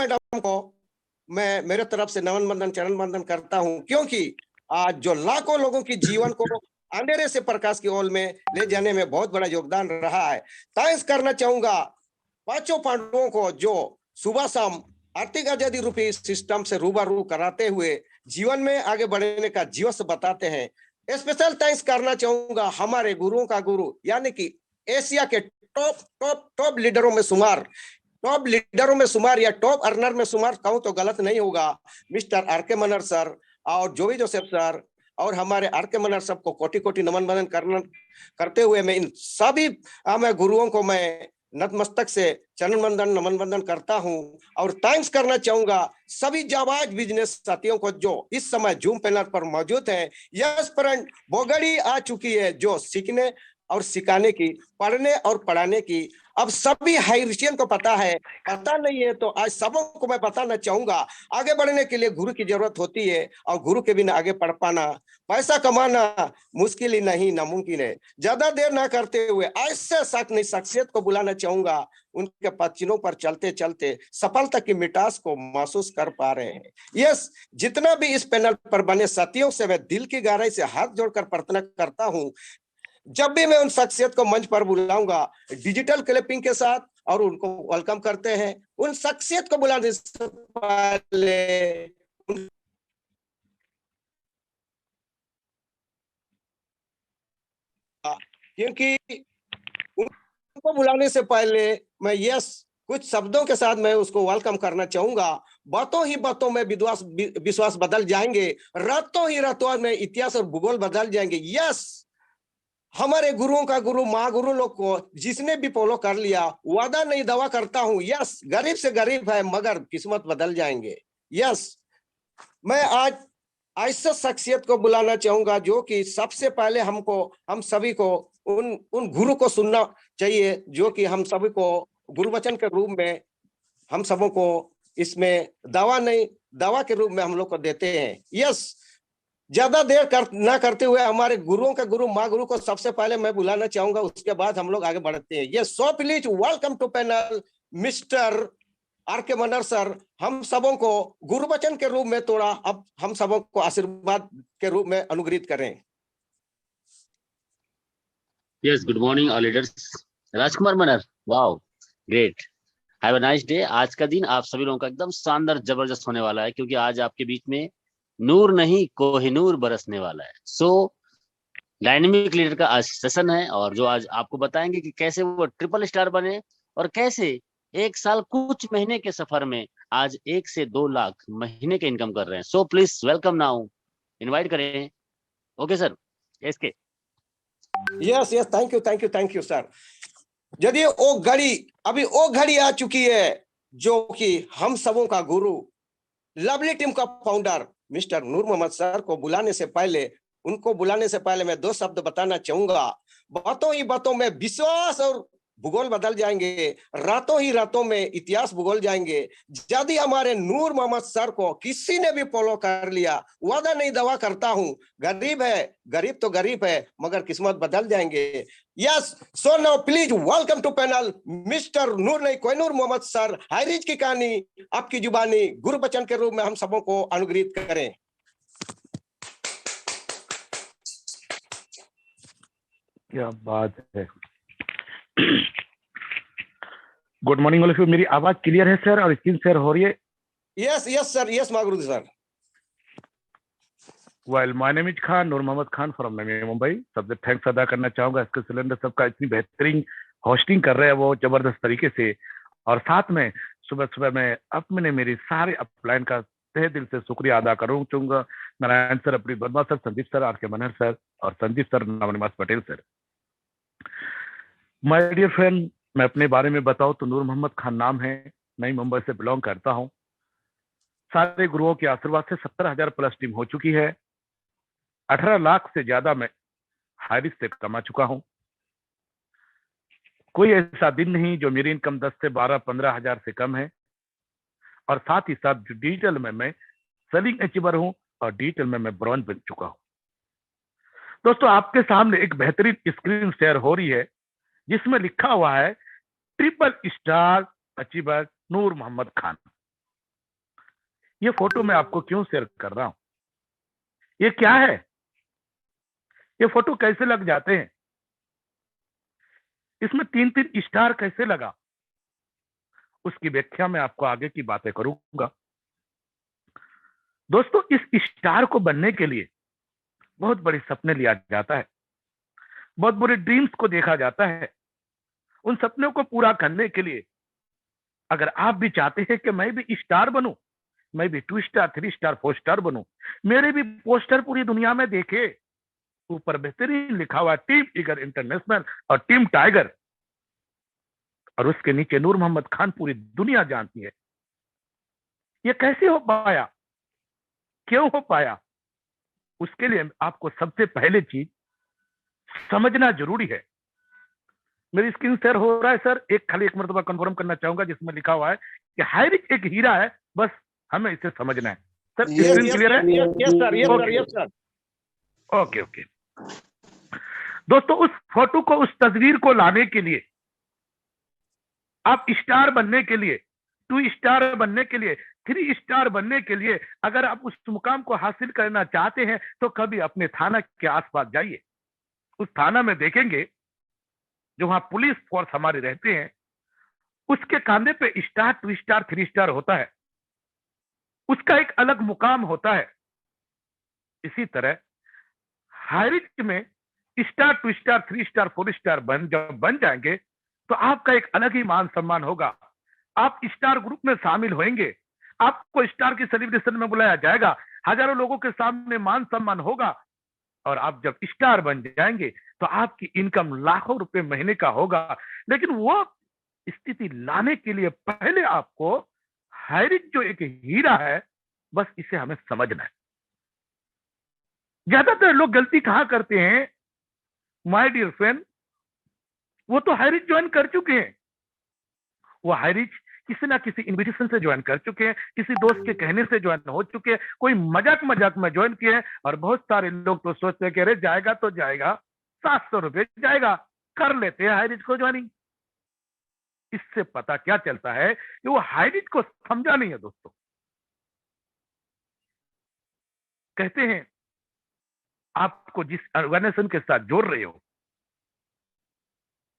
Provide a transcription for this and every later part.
Madam को मैं मेरे तरफ से नमन बंदन चरण बंदन करता हूं, क्योंकि आज जो लाखों लोगों की जीवन को अंधेरे से प्रकाश की ओर में ले जाने में बहुत बड़ा योगदान रहा है। थैंक्स करना चाहूंगा पांचों पांडवों को जो सुबह शाम आर्थिक आजादी रूपी सिस्टम से रूबरू कराते हुए जीवन में आगे बढ़ने का जीवन बताते हैं। स्पेशल थैंक्स करना चाहूंगा हमारे गुरुओं का गुरु यानी कि एशिया के टॉप टॉप टॉप लीडरों में शुमार, टॉप लीडरों में शुमार या टॉप अर्नर में शुमार कहूं तो गलत नहीं होगा, mister R K Manhar sir और जोवी जोसेफ सर और हमारे आर के मनर सबको कोटि कोटि नमन बंदन करते हुए मैं इन सभी मैं गुरुओं को मैं नतमस्तक से चरण बंदन नमन बंदन करता हूं। और थैंक्स करना चाहूंगा सभी जाबाज बिजनेस साथियों को जो इस समय जूम पैनल पर मौजूद है। यस फ्रेंड, वो घड़ी आ चुकी है जो सीखने और सिखाने की, पढ़ने और पढ़ाने की अब सभी हाईरिशियन को पता है। पता नहीं है तो आज सबों को मैं बताना चाहूंगा, आगे बढ़ने के लिए गुरु की जरूरत होती है और गुरु के बिना आगे बढ़ पाना, पैसा कमाना मुश्किल ही नहीं नामुमकिन है। ज्यादा देर ना करते हुए ऐसे शख्सियत को बुलाना चाहूंगा, उनके पचिनों पर चलते चलते सफलता की मिठास को महसूस कर पा रहे हैं। यस, जितना भी इस पैनल पर बने साथियों से मैं दिल की गहराई से हाथ जोड़कर प्रार्थना करता हूं, जब भी मैं उन शख्सियत को मंच पर बुलाऊंगा डिजिटल क्लिपिंग के साथ और उनको वेलकम करते हैं। उन शख्सियत को बुलाने से पहले क्योंकि उनको बुलाने से पहले मैं यस कुछ शब्दों के साथ मैं उसको वेलकम करना चाहूंगा। बातों ही बातों में विश्वास बदल जाएंगे, रातों ही रातों में इतिहास और भूगोल बदल जाएंगे। यस, हमारे गुरुओं का गुरु माँ गुरु लोग को जिसने भी फॉलो कर लिया, वादा नहीं दावा करता हूं, यस गरीब से गरीब है मगर किस्मत बदल जाएंगे। यस, मैं आज ऐसा शख्सियत को बुलाना चाहूंगा जो कि सबसे पहले हम सभी को उन गुरु को सुनना चाहिए जो कि हम सभी को गुरु वचन के रूप में हम सबों को इसमें दावा के रूप में हम लोग को देते हैं। यस, ज्यादा देर ना करते हुए हमारे गुरुओं का गुरु माँ गुरु को सबसे पहले मैं बुलाना चाहूंगा, उसके बाद हम लोग आगे बढ़ते हैं। ये so please welcome to panel mister R K Manhar sir. हम सबों को गुरु वचन के रूप में तोड़ा, अब हम सबों को आशीर्वाद के रूप में अनुग्रहित करें। Yes, good morning all leaders. Rajkumar Manar, wow great, have a nice day. आज का दिन आप सभी लोगों का एकदम शानदार जबरदस्त होने वाला है, क्योंकि आज आपके बीच में नूर नहीं कोहिनूर बरसने वाला है। सो डायनेमिक लीडर का आज सेशन है और जो आज आपको बताएंगे कि कैसे वो ट्रिपल स्टार बने और कैसे एक साल कुछ महीने के सफर में आज 1 से 2 लाख महीने के इनकम कर रहे हैं। So please welcome now, invite करें। Okay sir, SK. Yes yes, thank you sir. यदि वो घड़ी आ चुकी है जो कि हम सबों का गुरु लवली टीम का फाउंडर मिस्टर नूर मोहम्मद सर को बुलाने से पहले मैं 2 शब्द बताना चाहूंगा। बातों ही बातों में विश्वास और भूगोल बदल जाएंगे, रातों ही रातों में इतिहास भूगोल जाएंगे। यदि हमारे नूर मोहम्मद सर को किसी ने भी फॉलो कर लिया, वादा नहीं दावा करता हूं, गरीब तो गरीब है मगर किस्मत बदल जाएंगे। Yes, so now please welcome to panel mister Noor नहीं कोहिनूर मोहम्मद सर। हाईरिच की कहानी आपकी जुबानी गुरु बचन के रूप में हम सबों को अनुग्रहित करें। क्या बात है। Good morning all of you. मेरी आवाज क्लियर है सर और स्क्रीन शेयर हो रही है? यस यस सर, यस मागुरुद sir. Well, my name is Khan, Noor Mohammad Khan from Navi Mumbai. सबसे थैंक्स अदा करना चाहूंगा इसके सिलेंडर सबका, इतनी बेहतरीन होस्टिंग कर रहे हैं वो जबरदस्त तरीके से। और साथ में सुबह सुबह मैं अपने मेरे सारे अपलाइन का तहे दिल से शुक्रिया अदा करूँ चाहूंगा। नारायण सर, अपनी Verma sir, Sandeep sir, R K Manhar sir और Sandeep sir, Navnivas Patel sir. My dear friend, मैं अपने बारे में बताऊं तो नूर मोहम्मद खान नाम है, नई मुंबई से बिलोंग करता हूं। सारे गुरुओं के आशीर्वाद से 70,000 प्लस टीम हो चुकी है। 18 लाख से ज्यादा मैं हाईरिस्क से कमा चुका हूं। कोई ऐसा दिन नहीं जो मेरी इनकम 10 से 12-15 हजार से कम है। और साथ ही साथ जो डिजिटल में मैं सेलिंग अचीवर हूं और डिजिटल में मैं ब्रॉन्ज बन चुका हूं। दोस्तों, आपके सामने एक बेहतरीन स्क्रीन शेयर हो रही है जिसमें लिखा हुआ है ट्रिपल स्टार अचीवर नूर मोहम्मद खान। ये फोटो मैं आपको क्यों शेयर कर रहा हूं? ये क्या है? ये फोटो कैसे लग जाते हैं? इसमें 3-3 स्टार कैसे लगा? उसकी व्याख्या मैं आपको आगे की बातें करूंगा। दोस्तों, इस स्टार को बनने के लिए बहुत बड़े सपने लिया जाता है, बहुत बड़े ड्रीम्स को देखा जाता है। उन सपनों को पूरा करने के लिए अगर आप भी चाहते हैं कि मैं भी स्टार बनूं, मैं भी 2 स्टार, 3 स्टार, 4 स्टार बनूं, मेरे भी पोस्टर पूरी दुनिया में देखे, ऊपर बेहतरीन लिखा हुआ टीम ईगर इंटरनेशनल और टीम टाइगर, और उसके नीचे नूर मोहम्मद खान पूरी दुनिया जानती है। ये कैसे हो पाया? क्यों हो पाया? उसके लिए आपको सबसे पहले चीज समझना जरूरी है। मेरी स्क्रीन शेयर हो रहा है सर? खाली एक मरतबा कंफर्म करना चाहूंगा, जिसमें लिखा हुआ है कि हाइरिच एक हीरा है, बस हमें इसे समझना है। सर स्क्रीन क्लियर है? Yes sir, yes sir, yes sir. Okay okay. दोस्तों, उस फोटो को, उस तस्वीर को लाने के लिए, आप स्टार बनने के लिए, 2 स्टार बनने के लिए, 3 स्टार बनने के लिए, अगर आप उस मुकाम को हासिल करना चाहते हैं तो कभी अपने थाना के आसपास जाइए। उस थाना में देखेंगे जो वहां पुलिस फोर्स हमारे रहते हैं, उसके कांधे पे स्टार, 2 स्टार, 3 स्टार होता है। उसका एक अलग मुकाम होता है। इसी तरह हाइरिच में स्टार, 2 स्टार, 3 स्टार, 4 स्टार जब बन जाएंगे तो आपका एक अलग ही मान सम्मान होगा। आप स्टार ग्रुप में शामिल होंगे, आपको स्टार की सेलिब्रेशन में बुलाया जाएगा, हजारों लोगों के सामने मान सम्मान होगा, और आप जब स्टार बन जाएंगे तो आपकी इनकम लाखों रुपए महीने का होगा। लेकिन वो स्थिति लाने के लिए पहले आपको हाइरिच जो एक हीरा है, बस इसे हमें समझना है। ज्यादातर लोग गलती कहां करते हैं माय डियर फ्रेंड? वो तो हाइरिच ज्वाइन कर चुके हैं, वो हाइरिच किसी ना किसी इनविटेशन से ज्वाइन कर चुके हैं, किसी दोस्त के कहने से ज्वाइन हो चुके हैं, कोई मजाक मजाक में ज्वाइन किए हैं। और बहुत सारे लोग तो सोचते हैं कि अरे जाएगा तो जाएगा, 700 रुपए जाएगा, कर लेते हैं हाइरिच को ज्वाइनिंग। इससे पता क्या चलता है कि वो हाइरिच को समझा नहीं है। दोस्तों, कहते हैं आपको जिस ऑर्गेनाइजेशन के साथ जोड़ रहे हो,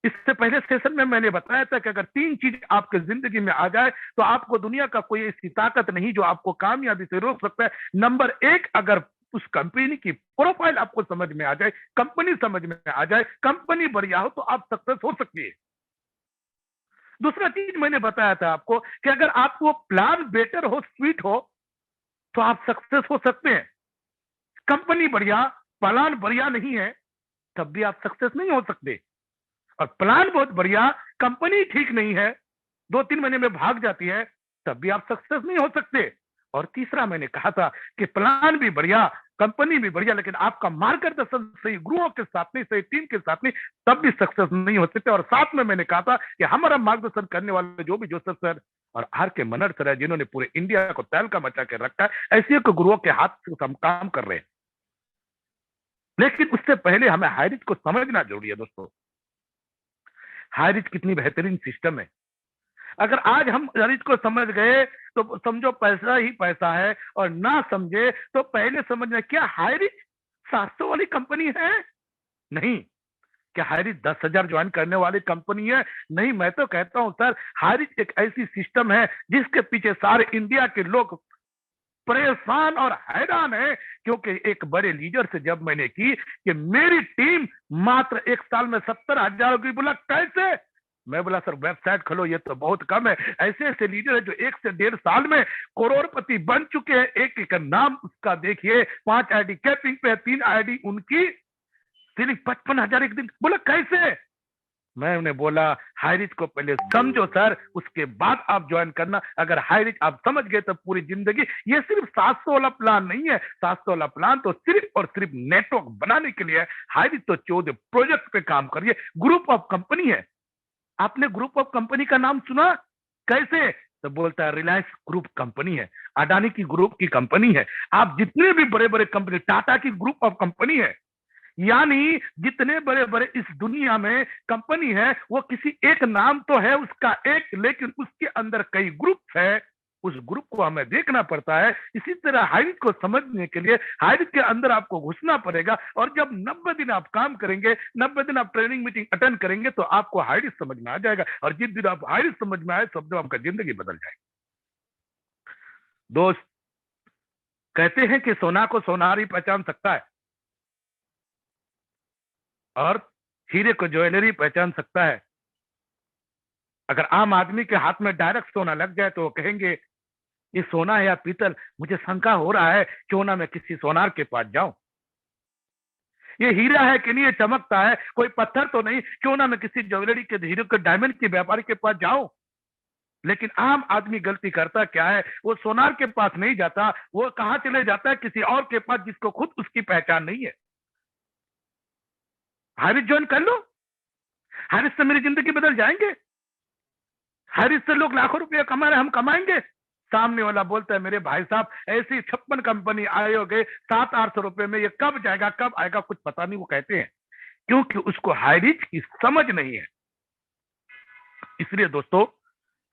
इससे पहले सेशन में मैंने बताया था कि अगर 3 चीज आपके जिंदगी में आ जाए तो आपको दुनिया का कोई ऐसी ताकत नहीं जो आपको कामयाबी से रोक सकता है। नंबर 1, अगर उस कंपनी की प्रोफाइल आपको समझ में आ जाए, कंपनी समझ में आ जाए, कंपनी बढ़िया हो, तो आप सक्सेस हो सकती है। दूसरा चीज मैंने बताया था आपको कि अगर आपको प्लान बेटर हो, स्वीट हो, तो आप सक्सेस हो सकते हैं। कंपनी बढ़िया, प्लान बढ़िया नहीं है, तब भी आप सक्सेस नहीं हो सकते। और प्लान बहुत बढ़िया, कंपनी ठीक नहीं है, 2-3 महीने में भाग जाती है, तब भी आप सक्सेस नहीं हो सकते। और तीसरा मैंने कहा था कि प्लान भी बढ़िया, कंपनी भी बढ़िया, लेकिन आपका मार्गदर्शन सही गुरुओं के साथ नहीं, सही टीम के साथ नहीं, तब भी सक्सेस नहीं हो सकते। और साथ में मैंने कहा था कि हमारा मार्गदर्शन करने वाले जो भी जोसेफ सर और आर के मनर सर है, जिन्होंने पूरे इंडिया को तहलका मचा के रखा है, ऐसे गुरुओं के हाथ से हम काम कर रहे हैं। लेकिन उससे पहले हमें हाइरिच को समझना जरूरी है। दोस्तों, हाइरिच कितनी बेहतरीन सिस्टम है। अगर आज हम हाइरिच को समझ गए तो समझो पैसा ही पैसा है, और ना समझे तो पहले समझना, क्या हाइरिच 700 वाली कंपनी है? नहीं। क्या हाइरिच 10,000 ज्वाइन करने वाली कंपनी है? नहीं। मैं तो कहता हूं सर, हाइरिच एक ऐसी सिस्टम है जिसके पीछे सारे इंडिया के लोग परेशान और हैरान है। क्योंकि एक बड़े लीडर से जब मैंने की कि मेरी टीम मात्र 1 साल में 70,000 की, बोला कैसे? मैं बोला सर वेबसाइट खोलो, ये तो बहुत कम है। ऐसे ऐसे लीडर है जो 1 से 1.5 साल में करोड़पति बन चुके हैं। एक एक नाम उसका देखिए, 5 आईडी कैपिंग पे, 3 आईडी उनकी, सिर्फ 55,000 एक दिन। बोला कैसे? मैंने बोला हाइरिच को पहले समझो सर, उसके बाद आप ज्वाइन करना। अगर हाइरिच आप समझ गए तो पूरी जिंदगी, ये सिर्फ 700 वाला प्लान नहीं है। 700 वाला प्लान तो सिर्फ और सिर्फ नेटवर्क बनाने के लिए है। हाइरिच तो 14 प्रोजेक्ट पे काम करिए। ग्रुप ऑफ कंपनी है। आपने ग्रुप ऑफ कंपनी का नाम सुना? कैसे? तो बोलता है रिलायंस ग्रुप कंपनी है, अडानी की ग्रुप की कंपनी है। आप जितने भी बड़े बड़े कंपनी, टाटा की ग्रुप ऑफ कंपनी है। यानी जितने बड़े बड़े इस दुनिया में कंपनी है, वो किसी एक नाम तो है उसका एक, लेकिन उसके अंदर कई ग्रुप है। उस ग्रुप को हमें देखना पड़ता है। इसी तरह हाई रिच को समझने के लिए हाई रिच के अंदर आपको घुसना पड़ेगा, और जब 90 दिन आप काम करेंगे, 90 दिन आप ट्रेनिंग मीटिंग अटेंड करेंगे, तो आपको हाई रिच समझ में आ जाएगा। और जिस दिन आप हाई रिच समझ में आए, सब दिन आपका जिंदगी बदल जाएगी। दोस्त, कहते हैं कि सोना को सोनार ही पहचान सकता है, और हीरे को ज्वेलरी पहचान सकता है। अगर आम आदमी के हाथ में डायरेक्ट सोना लग जाए तो वो कहेंगे ये सोना है या पीतल, मुझे शंका हो रहा है, क्यों ना मैं किसी सोनार के पास जाऊं। ये हीरा है कि नहीं, ये चमकता है, कोई पत्थर तो नहीं, क्यों ना मैं किसी ज्वेलरी के, हीरे के, डायमंड के व्यापारी के पास जाऊं। लेकिन आम आदमी गलती करता क्या है, वो सोनार के पास नहीं जाता, वो कहां चले जाता है, किसी और के पास जिसको खुद उसकी पहचान नहीं है। हारिस ज्वाइन कर लो, हारिस से मेरी जिंदगी बदल जाएंगे, हारिस से लोग लाखों रुपया कमा रहे, हम कमाएंगे। सामने वाला बोलता है मेरे भाई साहब ऐसी 56 कंपनी आए हो गए 700-800 रुपए में, ये कब जाएगा कब आएगा कुछ पता नहीं, वो कहते हैं, क्योंकि उसको हाई रिच की समझ नहीं है। इसलिए दोस्तों,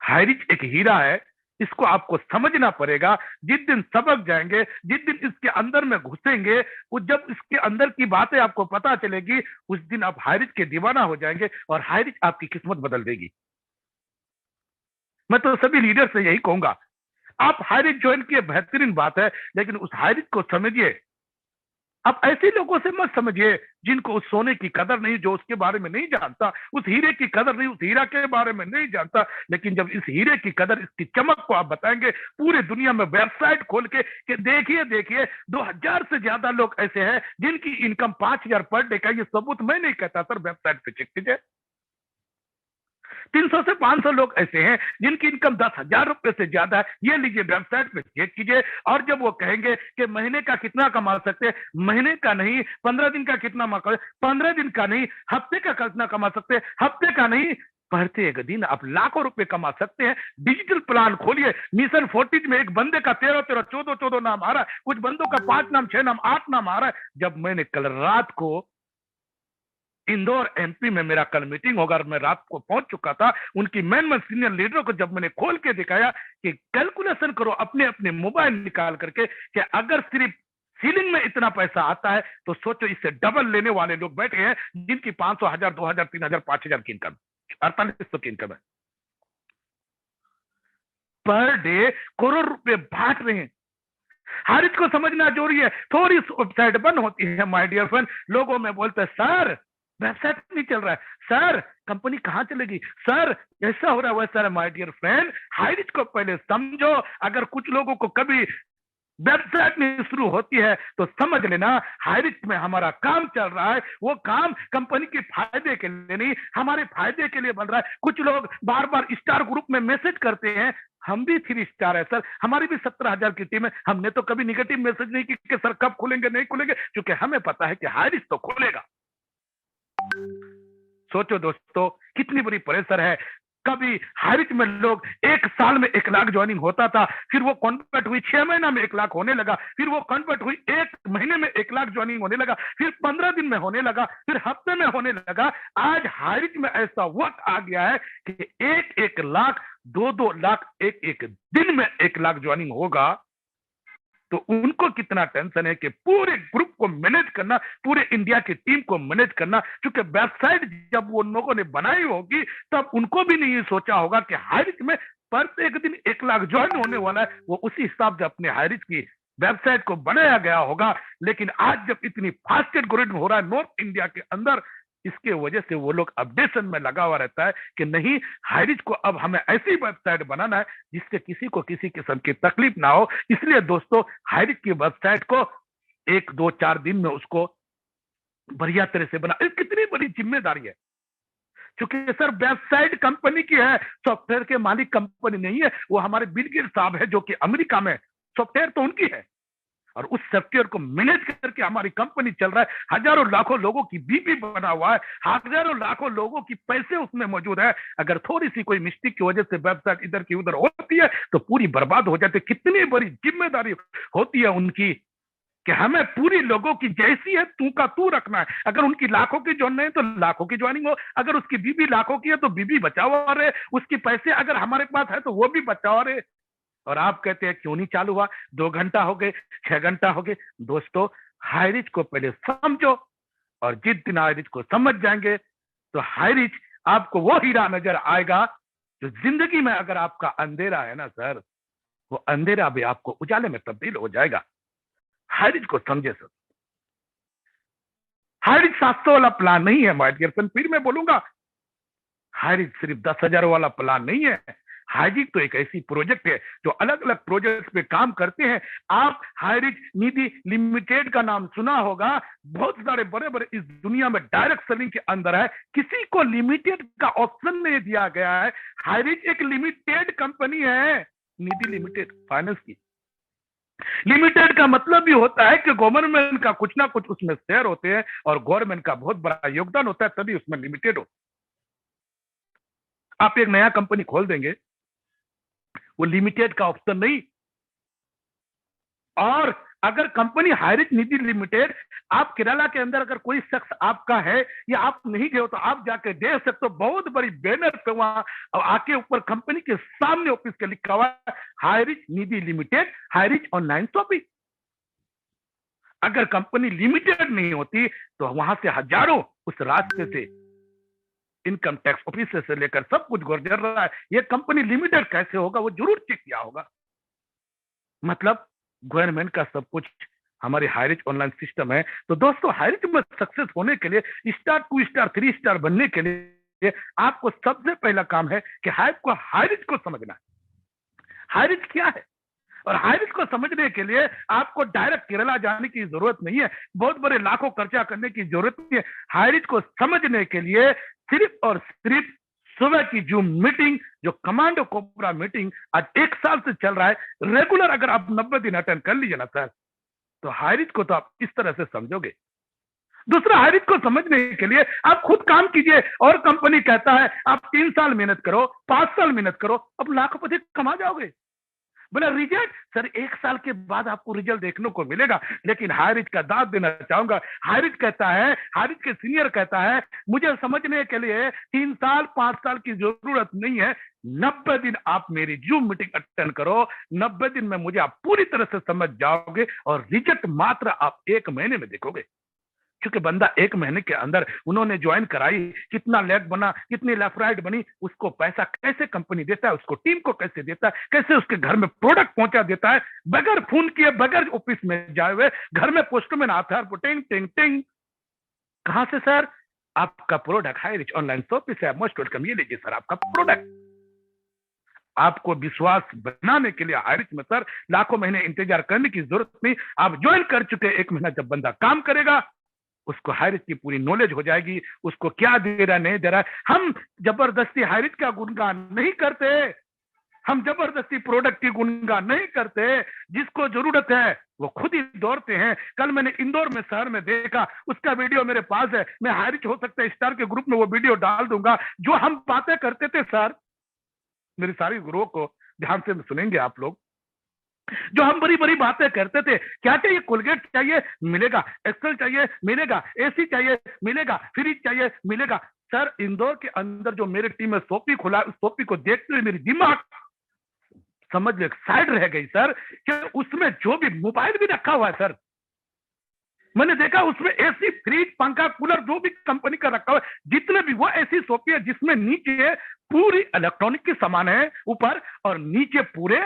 हाई रिच एक हीरा है, इसको आपको समझना पड़ेगा। जिस दिन सबक जाएंगे, जिस दिन इसके अंदर में घुसेंगे, वो जब इसके अंदर की बातें आपको पता चलेगी, उस दिन आप हाई रिच के दीवाना हो जाएंगे, और हाई रिच आपकी किस्मत बदल देगी। मैं तो सभी लीडर से यही कहूंगा, आप हाई रिच ज्वाइन किए, बेहतरीन बात है, लेकिन उस हाई रिच को समझिए। आप ऐसे लोगों से मत समझिए जिनको उस सोने की कदर नहीं, जो उसके बारे में नहीं जानता, उस हीरे की कदर नहीं, उस हीरा के बारे में नहीं जानता। लेकिन जब इस हीरे की कदर, इसकी चमक को आप बताएंगे, पूरे दुनिया में वेबसाइट खोल के कि देखिए 2000 से ज्यादा लोग ऐसे हैं जिनकी इनकम 5000 पर डे का, ये सबूत मैं नहीं कहता सर, वेबसाइट पे चेक कीजिए। 300 से 500 लोग ऐसे हैं जिनकी इनकम 10,000 रुपए से ज्यादा है, ये लीजिए वेबसाइट पे चेक कीजिए। और जब वो कहेंगे कि महीने का कितना कमा सकते हैं, महीने का नहीं, 15 दिन का कितना 15 दिन का नहीं, हफ्ते का कितना कमा सकते हैं, हफ्ते का नहीं, प्रत्येक दिन आप लाखों रुपए कमा सकते हैं। डिजिटल प्लान खोलिए। मिशन 40 में एक बंदे का 13 14 नाम आ रहा है, कुछ बंदों का 5 नाम 6 नाम 8 नाम आ रहा है। जब मैंने कल रात को इंदौर एमपी में, मेरा कल मीटिंग होगा, मैं रात को पहुंच चुका था, उनकी मेन सीनियर लीडरों को जब मैंने खोल के दिखाया कि कैलकुलेशन करो अपने अपने मोबाइल निकाल करके कि अगर सिर्फ सीलिंग में इतना पैसा आता है तो सोचो इससे डबल लेने वाले लोग बैठे हैं जिनकी 500, 1000, 2000, 3000, 5000 की इनकम, 4800 की इनकम है। पर डे करोड़ रुपए बांट रहे हैं। हर इसको समझना जरूरी है। थोड़ी वेबसाइट बंद होती है माय डियर फ्रेंड, लोगों में बोलते हैं सर वेबसाइट नहीं चल रहा है, सर कंपनी कहां चलेगी, सर ऐसा हो रहा है वैसा। My dear friend, high reach को पहले समझो। अगर कुछ लोगों को कभी वेबसाइट नहीं शुरू होती है तो समझ लेना हाई रिच में हमारा काम चल रहा है, वो काम कंपनी के फायदे के लिए नहीं, हमारे फायदे के लिए बन रहा है। कुछ लोग बार बार स्टार ग्रुप में मैसेज करते हैं, हम भी 3 स्टार है सर, हमारी भी 17,000 की टीम है, हमने तो कभी निगेटिव मैसेज नहीं की कि सर कब खुलेंगे नहीं खुलेंगे, क्योंकि हमें पता है कि हाई रिच तो खुलेगा। सोचो दोस्तों कितनी बड़ी प्रेशर है। कभी हाई रिच में लोग 1 साल में 1 लाख ज्वाइनिंग होता था, फिर वो कन्वर्ट हुई 6 महीना में 1 लाख होने लगा, फिर वो कन्वर्ट हुई 1 महीने में 1 लाख ज्वाइनिंग होने लगा, फिर 15 दिन में होने लगा, फिर हफ्ते में होने लगा। आज हाई रिच में ऐसा वक्त आ गया है कि 1-1 लाख, 2-2 लाख, 1-1 दिन में 1 लाख ज्वाइनिंग होगा। तो उनको कितना टेंशन है कि पूरे ग्रुप को मैनेज करना, पूरे इंडिया की टीम को मैनेज करना। क्योंकि वेबसाइट जब वो लोगों ने बनाई होगी तब उनको भी नहीं सोचा होगा कि हाई रिच में प्रत्येक दिन 1 लाख ज्वाइन होने वाला है। वो उसी हिसाब से अपने हाई रिच की वेबसाइट को बनाया गया होगा। लेकिन आज जब इतनी फास्टेड ग्रोथ हो रहा है नॉर्थ इंडिया के अंदर, इसके वजह से वो लोग अपडेशन में लगा हुआ रहता है कि नहीं, हाई रिच को अब हमें ऐसी वेबसाइट बनाना है जिससे किसी को किसी किस्म की तकलीफ ना हो। इसलिए दोस्तों हाई रिच की वेबसाइट को 1, 2, 4 दिन में उसको बढ़िया तरह से बना। कितनी बड़ी जिम्मेदारी है, क्योंकि सर वेबसाइट कंपनी की है, सॉफ्टवेयर के मालिक कंपनी नहीं है। वो हमारे बिल गेट्स साहब है जो कि अमेरिका में, सॉफ्टवेयर तो उनकी है, और उस सॉफ्टवेयर को मैनेज करके हमारी कंपनी चल रहा है। हजारों लाखों लोगों की बीपी बना हुआ है, हजारों लाखों लोगों की पैसे उसमें मौजूद है। अगर थोड़ी सी कोई मिस्टेक की वजह से वेबसाइट इधर की उधर होती है तो पूरी बर्बाद हो जाती है। कितनी बड़ी जिम्मेदारी होती है उनकी कि हमें पूरी लोगों की जैसी है तू का तू रखना है। अगर उनकी लाखों की ज्वाइनिंग है तो लाखों की ज्वाइनिंग हो, अगर उसकी बीबी लाखों की है तो बीबी बचाओ रहे, उसके पैसे अगर हमारे पास है तो वो भी बचाओ रहे। और आप कहते हैं क्यों नहीं चालू हुआ, 2 घंटा हो गए, 6 घंटा हो गए। दोस्तों, हाई रिच को पहले समझो, और जिस दिन हाई रिच को समझ जाएंगे तो हाई रिच आपको वो हीरा नजर आएगा जो जिंदगी में अगर आपका अंधेरा है ना सर, वो अंधेरा भी आपको उजाले में तब्दील हो जाएगा। हाई रिच को समझे सर। हाई रिच 700 वाला प्लान नहीं है माय डियर फ्रेंड, फिर मैं बोलूंगा हाई रिच सिर्फ 10,000 वाला प्लान नहीं है। हाई रिच तो एक ऐसी प्रोजेक्ट है जो अलग अलग प्रोजेक्ट पे काम करते हैं। आप हाई रिच निधि लिमिटेड का नाम सुना होगा, बहुत सारे बड़े बड़े इस दुनिया में डायरेक्ट सेलिंग के अंदर है, किसी को लिमिटेड का ऑप्शन नहीं दिया गया है। हाई रिच एक लिमिटेड कंपनी है, निधि लिमिटेड फाइनेंस की। लिमिटेड का मतलब भी होता है कि गवर्नमेंट का कुछ ना कुछ उसमें शेयर होते हैं और गवर्नमेंट का बहुत बड़ा योगदान होता है, तभी उसमें लिमिटेड हो। आप एक नया कंपनी खोल देंगे, वो लिमिटेड का ऑप्शन नहीं। और अगर company high rich Nidhi limited, आप केरला के अंदर अगर कोई शख्स आपका है या आप नहीं गए हो तो आप जाके देख सकते हो, बहुत बड़ी बैनर पे वहां आके ऊपर कंपनी के सामने ऑफिस के लिखा हुआ है high rich Nidhi limited, high rich online shopping. अगर कंपनी लिमिटेड नहीं होती तो वहां से हजारों उस रास्ते से इनकम टैक्स ऑफिसर से लेकर सब कुछ गुजर रहा है। ये कंपनी लिमिटेड कैसे होगा, वो जरूर चेक किया होगा। मतलब गवर्नमेंट का सब कुछ हमारे हाई रिच ऑनलाइन सिस्टम है। तो दोस्तों, हाई रिच में सक्सेस होने के लिए, स्टार 2 स्टार 3 स्टार बनने के लिए आपको सबसे पहला काम है कि हाई रिच को समझना है। हाई रिच क्या है, और हाई रिच को समझने के लिए आपको डायरेक्ट केरला जाने की जरूरत नहीं है, बहुत बड़े लाखों खर्चा करने की जरूरत नहीं है। हाई रिच को समझने के लिए सिर्फ और सिर्फ सुबह की जूम मीटिंग, जो कमांडो कोबरा मीटिंग आज 1 साल से चल रहा है, रेगुलर अगर आप 90 दिन अटेंड कर लीजिए ना सर, तो हाई रिच को तो आप इस तरह से समझोगे। दूसरा, हाई रिच को समझने के लिए आप खुद काम कीजिए। और कंपनी कहता है आप 3 साल मेहनत करो, 5 साल मेहनत करो, अब लाखों कमा जाओगे। बोला रिजल्ट सर 1 साल के बाद आपको रिजल्ट देखने को मिलेगा। लेकिन हाई रिच का दाद देना चाहूंगा, हाई रिच कहता है, हाई रिच के सीनियर कहता है, मुझे समझने के लिए 3 साल 5 साल की जरूरत नहीं है, 90 दिन आप मेरी जूम मीटिंग अटेंड करो, 90 दिन में मुझे आप पूरी तरह से समझ जाओगे और रिजल्ट मात्र आप 1 महीने में देखोगे। क्योंकि बंदा 1 महीने के अंदर उन्होंने ज्वाइन कराई, कितना लेग बना, कितनी लेफ्ट राइट बनी, उसको पैसा कैसे कंपनी देता है, उसको टीम को कैसे देता है, कैसे उसके घर में प्रोडक्ट पहुंचा देता है, बगैर फोन किए, बगैर ऑफिस में जाए हुए, घर में पोस्टमैन आता है, टिंग टिंग टिंग। कहां से सर? आपका product high rich online shopping से। मोस्ट वेलकम, ये लीजिए सर आपका प्रोडक्ट। आपको विश्वास बनाने के लिए हाई रिच में सर लाखों महीने इंतजार करने की जरूरत नहीं। आप ज्वाइन कर चुके, 1 महीना जब बंदा काम करेगा, उसको हाई रिच की पूरी नॉलेज हो जाएगी, उसको क्या दे रहा नहीं दे रहा। हम जबरदस्ती हाई रिच का गुणगान नहीं करते, हम जबरदस्ती प्रोडक्ट की गुणगान नहीं करते। जिसको जरूरत है वो खुद ही दौड़ते हैं। कल मैंने इंदौर में शहर में देखा, उसका वीडियो मेरे पास है, मैं हाई रिच हो सकता है स्टार के ग्रुप में वो वीडियो डाल दूंगा। जो हम बातें करते थे सर, मेरी सारी गुरुओं को ध्यान से सुनेंगे आप लोग, जो हम बड़ी बड़ी बातें करते थे, क्या चाहिए, कोलगेट चाहिए मिलेगा, एक्सेल चाहिए मिलेगा, एसी चाहिए मिलेगा, फ्रिज चाहिए मिलेगा। सर इंदौर के अंदर जो मेरी टीम में सोपी खुला, उस सोपी को देखते हुए मेरी दिमाग समझ लो साइड रह गई सर, कि उसमें जो भी मोबाइल भी रखा हुआ है सर, मैंने देखा उसमें एसी फ्रिज पंखा कूलर जो भी कंपनी का रखा हुआ है, जितने भी, वो ऐसी सोपी है जिसमें नीचे पूरी इलेक्ट्रॉनिक की सामान है ऊपर, और नीचे पूरे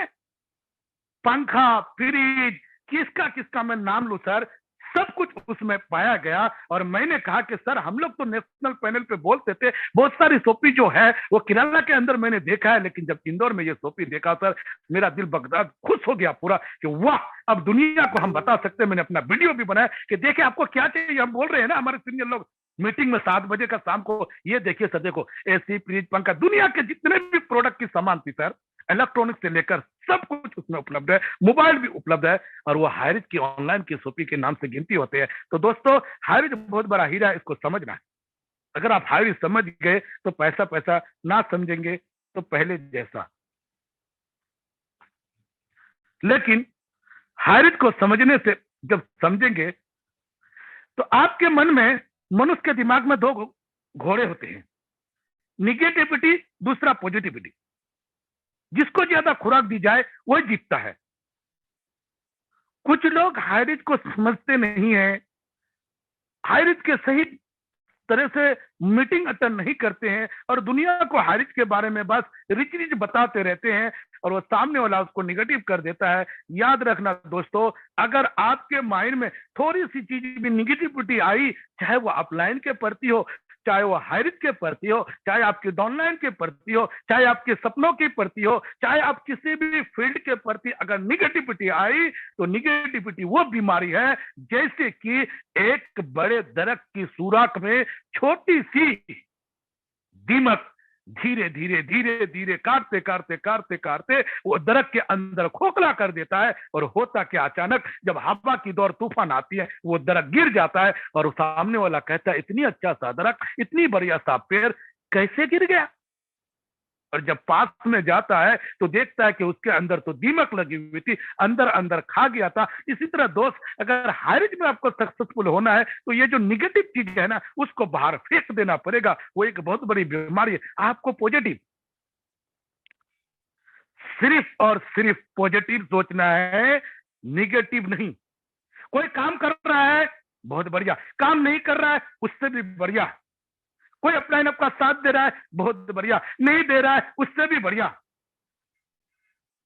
पंखा फ्रिज, किसका किसका मैं नाम लूं सर, सब कुछ उसमें पाया गया। और मैंने कहा कि सर हम लोग तो नेशनल पैनल पे बोलते थे बहुत सारी सोपी जो है वो केरला के अंदर मैंने देखा है, लेकिन जब इंदौर में ये सोपी देखा सर, मेरा दिल बगदाद खुश हो गया पूरा, कि वाह, अब दुनिया को हम बता सकते हैं। मैंने अपना वीडियो भी बनाया कि देखिए आपको क्या चाहिए। हम बोल रहे हैं ना हमारे सीनियर लोग मीटिंग में 7 बजे का शाम को, ये देखिए सर, देखो एसी फ्रिज पंखा, दुनिया के जितने भी प्रोडक्ट की सामान थी सर, इलेक्ट्रॉनिक से लेकर सब कुछ उसमें उपलब्ध है, मोबाइल भी उपलब्ध है, और वो हाई रिच की ऑनलाइन की सोपी के नाम से गिनती होते हैं। तो दोस्तों, हाई रिच बहुत बड़ा हीरा है, इसको समझना है। अगर आप हाई रिच समझ गए तो पैसा पैसा, ना समझेंगे तो पहले जैसा। लेकिन हाई रिच को समझने से, जब समझेंगे तो आपके मन में, मनुष्य के दिमाग में 2 घोड़े होते हैं, निगेटिविटी, दूसरा पॉजिटिविटी। जिसको ज्यादा खुराक दी जाए वो जीतता है। कुछ लोग हाई रिच को समझते नहीं है, हाई रिच के सही तरह से मीटिंग अटेंड नहीं करते हैं और दुनिया को हाई रिच के बारे में बस रिच रिच बताते रहते हैं और वो सामने वाला उसको निगेटिव कर देता है। याद रखना दोस्तों, अगर आपके माइंड में थोड़ी सी चीज भी निगेटिविटी आई, चाहे वो अपलाइन के प्रति हो, चाहे वो हाई रिच के प्रति हो, चाहे आपके डाउनलाइन के प्रति हो, चाहे आपके सपनों के प्रति हो, चाहे आप किसी भी फील्ड के प्रति अगर निगेटिविटी आई, तो निगेटिविटी वो बीमारी है जैसे कि एक बड़े दरख्त की सुराख में छोटी सी दीमक धीरे धीरे धीरे धीरे काटते काटते काटते काटते वो दरख्त के अंदर खोखला कर देता है। और होता क्या, अचानक जब हवा की दौर तूफान आती है वो दरख्त गिर जाता है और सामने वाला कहता है इतनी अच्छा सा दरख्त, इतनी बढ़िया सा पेड़ कैसे गिर गया। और जब पास में जाता है तो देखता है कि उसके अंदर तो दीमक लगी हुई थी, अंदर अंदर खा गया था। इसी तरह दोस्त, अगर हाई रिच में आपको सक्सेसफुल होना है तो ये जो निगेटिव चीज है ना, उसको बाहर फेंक देना पड़ेगा। वो एक बहुत बड़ी बीमारी है। आपको पॉजिटिव, सिर्फ और सिर्फ पॉजिटिव सोचना है, निगेटिव नहीं। कोई काम कर रहा है बहुत बढ़िया, काम नहीं कर रहा है उससे भी बढ़िया। कोई अपलाइन आपका साथ दे रहा है बहुत बढ़िया, नहीं दे रहा है उससे भी बढ़िया।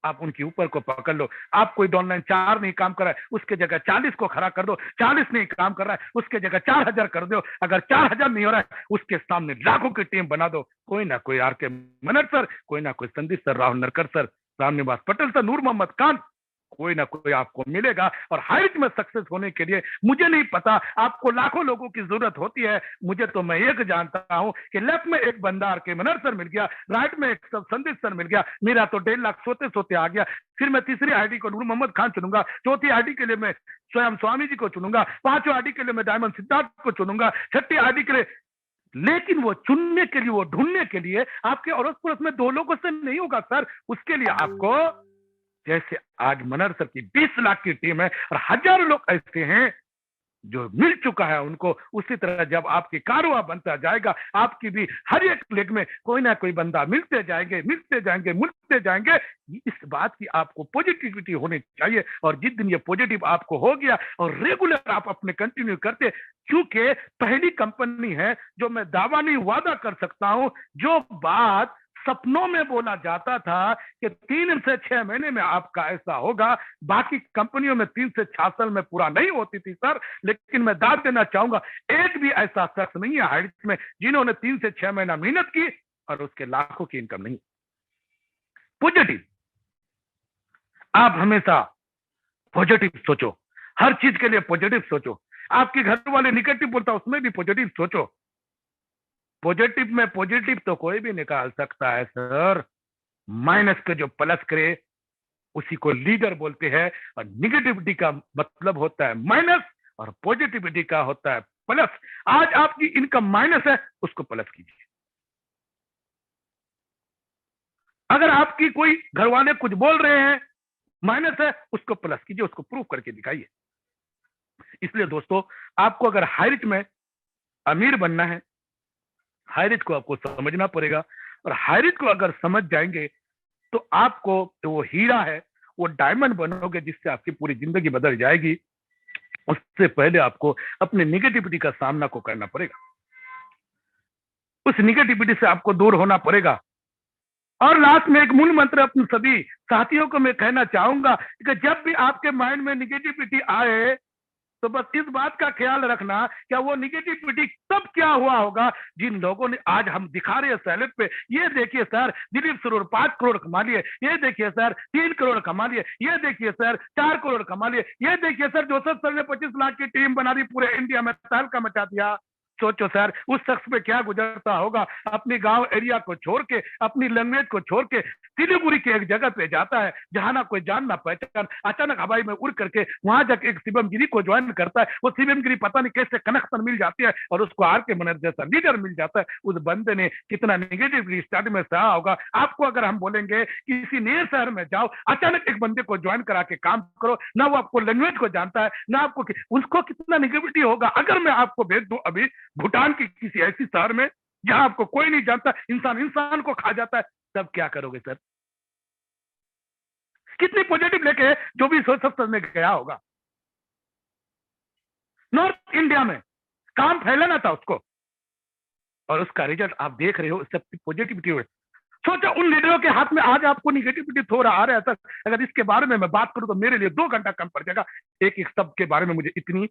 आप उनके ऊपर को पकड़ लो। आप कोई ऑनलाइन 4 नहीं काम कर रहा है, उसके जगह 40 को खड़ा कर दो। 40 नहीं काम कर रहा है, उसके जगह 4000 कर दो। अगर 4000 नहीं हो रहा है, उसके सामने लाखों की टीम बना दो। कोई ना कोई आर.के. मनर सर, कोई ना कोई Sandeep sir, Rahul Narkar sir, Ramnivas Patel sir, Noor Mohammad Khan, कोई ना कोई आपको मिलेगा। और हाई रिच में सक्सेस होने के लिए मुझे नहीं पता आपको लाखों लोगों की जरूरत होती है। मुझे तो मैं एक जानता हूं कि लेफ्ट में एक बंदा आर.के. मनर सर मिल गया, राइट में एक संदीप सर मिल गया, मेरा तो 1.5 लाख सोते सोते आ गया। फिर मैं तीसरी आईडी को नूर मोहम्मद खान चुनूंगा, चौथी आईडी के लिए मैं स्वयं स्वामी जी को चुनूंगा, 5वीं आईडी के लिए मैं डायमंड सिद्धार्थ को चुनूंगा, 6ठी आईडी के लिए। लेकिन वो चुनने के लिए, वो ढूंढने के लिए आपके अड़ोस पड़ोस में 2 लोगों से नहीं होगा सर। उसके लिए आपको, जैसे आज मनर सर की 20 लाख की टीम है और हजारों लोग ऐसे हैं जो मिल चुका है उनको, उसी तरह जब आपकी कारोबार बनता जाएगा, आपकी भी हर एक लेग में कोई ना कोई बंदा मिलते जाएंगे, मिलते जाएंगे, मिलते जाएंगे। इस बात की आपको पॉजिटिविटी होनी चाहिए। और जिस दिन ये पॉजिटिव आपको हो गया और रेगुलर आप अपने कंटिन्यू करते, क्योंकि पहली कंपनी है जो मैं दावा नहीं वादा कर सकता हूं, जो बात सपनों में बोला जाता था कि 3 से 6 महीने में आपका ऐसा होगा, बाकी कंपनियों में 3 से 6 साल में पूरा नहीं होती थी सर। लेकिन मैं दाद देना चाहूंगा, एक भी ऐसा शख्स नहीं है हाई रिच में जिन्होंने 3 से 6 महीना मेहनत की और उसके लाखों की इनकम नहीं। पॉजिटिव, आप हमेशा पॉजिटिव सोचो, हर चीज के लिए पॉजिटिव सोचो। आपके घर वाले निगेटिव बोलता उसमें भी पॉजिटिव सोचो। पॉजिटिव में पॉजिटिव तो कोई भी निकाल सकता है सर, माइनस के जो प्लस करे उसी को लीडर बोलते हैं। और निगेटिविटी का मतलब होता है माइनस और पॉजिटिविटी का होता है प्लस। आज आपकी इनकम माइनस है, उसको प्लस कीजिए। अगर आपकी कोई घर वाले कुछ बोल रहे हैं माइनस है, उसको प्लस कीजिए, उसको प्रूव करके दिखाइए। इसलिए दोस्तों, आपको अगर हाई रिच में अमीर बनना है, हाई रिच को आपको समझना पड़ेगा। और हाई रिच को अगर समझ जाएंगे तो आपको तो वो हीरा है, वो डायमंड बनोगे जिससे आपकी पूरी जिंदगी बदल जाएगी। उससे पहले आपको अपने निगेटिविटी का सामना को करना पड़ेगा, उस निगेटिविटी से आपको दूर होना पड़ेगा। और लास्ट में एक मूल मंत्र अपने सभी साथियों को मैं कहना चाहूंगा कि जब भी आपके माइंड में निगेटिविटी आए तो बस इस बात का ख्याल रखना, क्या वो निगेटिविटी तब क्या हुआ होगा जिन लोगों ने, आज हम दिखा रहे हैं सैलेब पे, ये देखिए सर दिलीप सरोवर 5 करोड़ कमा लिए, ये देखिए सर 3 करोड़ कमा लिए, ये देखिए सर 4 करोड़ कमा लिए, ये देखिए सर जोसेफ सर ने 25 लाख की टीम बना दी, पूरे इंडिया में तहलका मचा दिया। सोचो सर उस शख्स पे क्या गुजरता होगा। अपनी गांव एरिया को छोड़ के, अपनी लैंग्वेज को छोड़ के सिलीगुड़ी के एक जगह पे जाता है जहां ना कोई जान ना पहचान, अचानक हवाई में उड़ करके वहां जाके एक शिवम गिरी को ज्वाइन करता है। वो शिवम गिरी पता नहीं कैसे कनेक्शन मिल जाती है और उसको आर.के. मनर जैसा लीडर मिल जाता है। उस बंदे ने कितना निगेटिव स्टार्ट में सहा होगा। आपको अगर हम बोलेंगे किसी नए शहर में जाओ, अचानक एक बंदे को ज्वाइन करा के काम करो, ना वो आपको लैंग्वेज को जानता है, ना आपको, उसको कितना निगेटिविटी होगा। अगर मैं आपको भेज दूं अभी भूटान की किसी ऐसी शहर में जहां आपको कोई नहीं जानता, इंसान इंसान को खा जाता है, तब क्या करोगे सर? कितनी पॉजिटिव लेके जो भी सोच समझ में गया होगा। नॉर्थ इंडिया में काम फैलाना था उसको, और उसका रिजल्ट आप देख रहे हो, सबकी पॉजिटिविटी हो। सोचो उन लीडरों के हाथ में आज आपको निगेटिविटी थोड़ा आ रहा है सर, अगर इसके बारे में मैं बात करूं तो मेरे लिए 2 घंटा कम पड़ जाएगा। एक एक शब्द के बारे में मुझे इतनी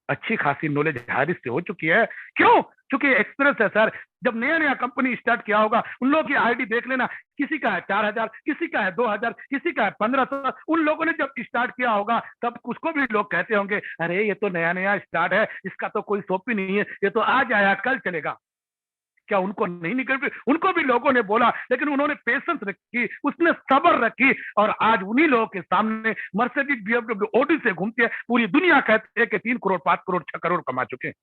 अच्छी खासी नॉलेज हारिस से हो चुकी है। क्यों? क्योंकि एक्सपीरियंस है सर। जब नया नया कंपनी स्टार्ट किया होगा, उन लोगों की आईडी देख लेना, किसी का है 4000, किसी का है 2000, किसी का है 1500। उन लोगों ने जब स्टार्ट किया होगा तब उसको भी लोग कहते होंगे, अरे ये तो नया नया स्टार्ट है, इसका तो कोई सोप ही नहीं है, ये तो आज आया कल चलेगा। क्या उनको नहीं निकल? उनको भी लोगों ने बोला, लेकिन उन्होंने पेशेंस रखी, उसने सब्र रखी, और आज उन्हीं लोगों के सामने मर्सिडीज, BMW, ऑडी से घूमती है पूरी दुनिया, कहते हैं कि 3 करोड़ 5 करोड़ 6 करोड़ कमा चुके हैं।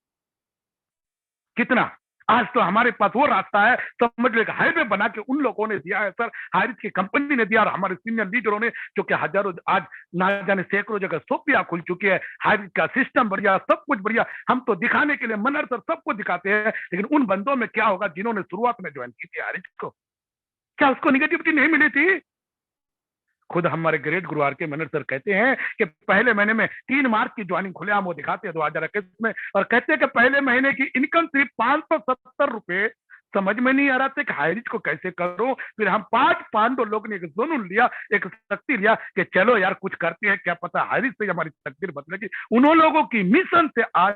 कितना? आज तो हमारे पास वो रास्ता है, समझ लो, हाईवे बना के उन लोगों ने दिया है सर, हारिस की कंपनी ने दिया, और हमारे सीनियर लीडरों ने, जो कि हजारों, आज ना जाने सैकड़ों जगह सोपिया खुल चुकी है। हारिस का सिस्टम बढ़िया, सब कुछ बढ़िया। हम तो दिखाने के लिए मनर सर सबको दिखाते हैं, लेकिन उन बंदों में क्या होगा जिन्होंने शुरुआत में ज्वाइन की थी हारिस को? क्या उसको निगेटिविटी नहीं मिली थी? खुद हमारे great Guru are K Manhar sir कहते हैं कि पहले महीने में 3 मार्च की ज्वाइनिंग खुलेआम वो दिखाते हैं 2021 में, और कहते हैं कि पहले महीने की इनकम सिर्फ 570 रुपए। समझ में नहीं आ रहा था कि हाइरिच को कैसे करो। फिर हम 5 पांडव लोग ने एक जुनून लिया, एक शक्ति लिया कि चलो यार कुछ करते हैं, क्या पता हाइरिच से हमारी तकदीर बदलेगी। उन लोगों की मिशन से आज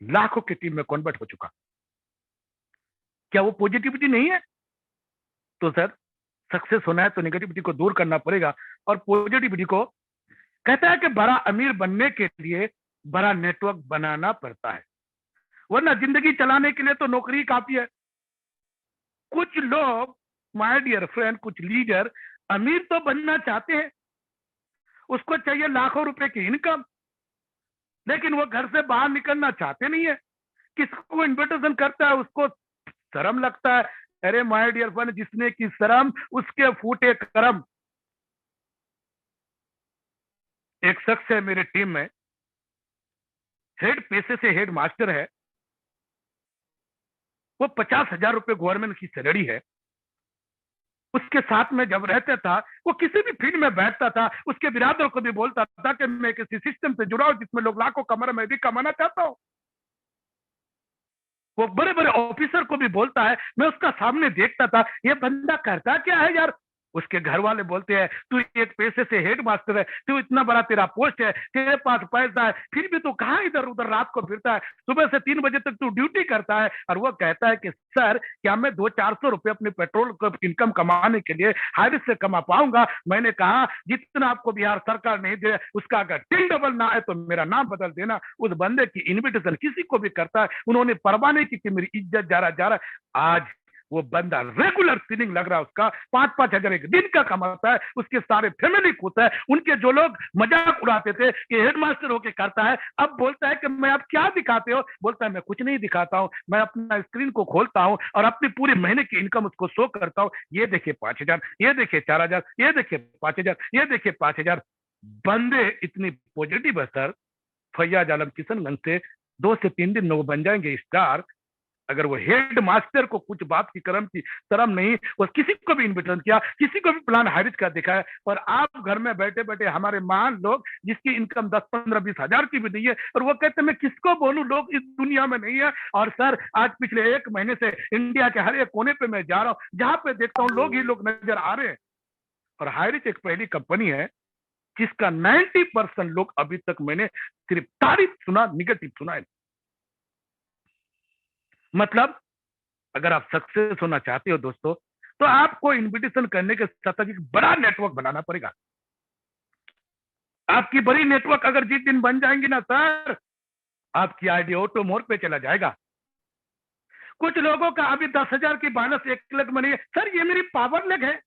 लाखों की टीम में कन्वर्ट हो चुका। क्या वो पॉजिटिविटी नहीं है? तो सर सक्सेस होना है तो नेगेटिविटी को दूर करना पड़ेगा, और पॉजिटिविटी को कहता है कि बड़ा अमीर बनने के लिए बड़ा नेटवर्क बनाना पड़ता है, वरना जिंदगी चलाने के लिए तो नौकरी काफी है। कुछ लोग, माय डियर फ्रेंड, कुछ लीडर अमीर तो बनना चाहते हैं, उसको चाहिए लाखों रुपए की इनकम, लेकिन वो घर से बाहर निकलना चाहते नहीं है। किसको इन्विटेशन करता है उसको शर्म लगता है। अरे माय डियर फ्रेंड, जिसने की शर्म उसके फूटे करम। एक शख्स है मेरे टीम में, हेड पेशे से हेड मास्टर है, वो 50,000 रुपए गवर्नमेंट की सैलरी है। उसके साथ में जब रहता था, वो किसी भी फील्ड में बैठता था, उसके बिरादर को भी बोलता था कि मैं किसी सिस्टम से जुड़ा हूं जिसमें लोग लाखों कमा रहे, मैं भी कमाना चाहता हूं। वो बड़े बड़े ऑफिसर को भी बोलता है, मैं उसका सामने देखता था, ये बंदा करता क्या है यार। उसके घर वाले बोलते हैं, तू एक पैसे से हेड मास्टर है, तू इतना बड़ा तेरा पोस्ट है, तेरे पास पैसा है, फिर भी तू कहाँ इधर उधर रात को फिरता है, सुबह से 3 बजे तक तू ड्यूटी करता है। और वो कहता है कि सर, क्या मैं 200-400 रुपए अपने पेट्रोल इनकम कमाने के लिए हारिस से कमा पाऊंगा? मैंने कहा, जितना आपको बिहार सरकार नहीं दे, उसका अगर 10 डबल ना है तो मेरा नाम बदल देना। उस बंदे की इन्विटेशन किसी को भी करता है, उन्होंने परवाह नहीं की कि मेरी इज्जत जा रहा है। आज वो बंदा रेगुलर सीलिंग लग रहा है उसका, 5-5 हजार एक दिन का कमाता है, उसके सारे फैमिली खुश है। उनके जो लोग मजाक उड़ाते थे कि हेडमास्टर होके करता है, अब बोलता है कि मैं आप क्या दिखाते हो? बोलता है मैं कुछ नहीं दिखाता हूं, मैं अपना स्क्रीन को खोलता हूं और अपनी पूरी महीने की इनकम उसको शो करता हूं। ये देखिए 5,000, ये देखिए 4,000, ये देखिए 5,000, ये देखिए 5,000। बंदे इतनी पॉजिटिव है सर, फैयाज आलम किशनगंज से 2 से 3 दिन में वो बन जाएंगे स्टार। अगर वो हेड मास्टर को कुछ बात की शर्म नहीं, वो किसी को भी इन्विटेशन किया, किसी को भी प्लान हारिज का दिखाया, और आप घर में बैठे बैठे हमारे महान लोग जिसकी इनकम 10, 15, 20 हजार की भी नहीं है, और वो कहते हैं मैं किसको बोलूं, लोग इस दुनिया में नहीं है। और सर आज पिछले 1 महीने से इंडिया के हर एक कोने पे मैं जा रहा हूं, जहां पे देखता हूं लोग ही लोग नजर आ रहे हैं। और हारिज एक पहली कंपनी है जिसका 90% लोग अभी तक मैंने सिर्फ तारीफ सुना, निगेटिव सुना है। मतलब अगर आप सक्सेस होना चाहते हो दोस्तों, तो आपको इन्विटेशन करने के साथ एक बड़ा नेटवर्क बनाना पड़ेगा। आपकी बड़ी नेटवर्क अगर जिस दिन बन जाएंगी ना सर, आपकी आईडी ऑटो मोड पे चला जाएगा। कुछ लोगों का अभी 10,000 की बोनस 1 लाख में नहीं है। सर ये मेरी पावर लेग है।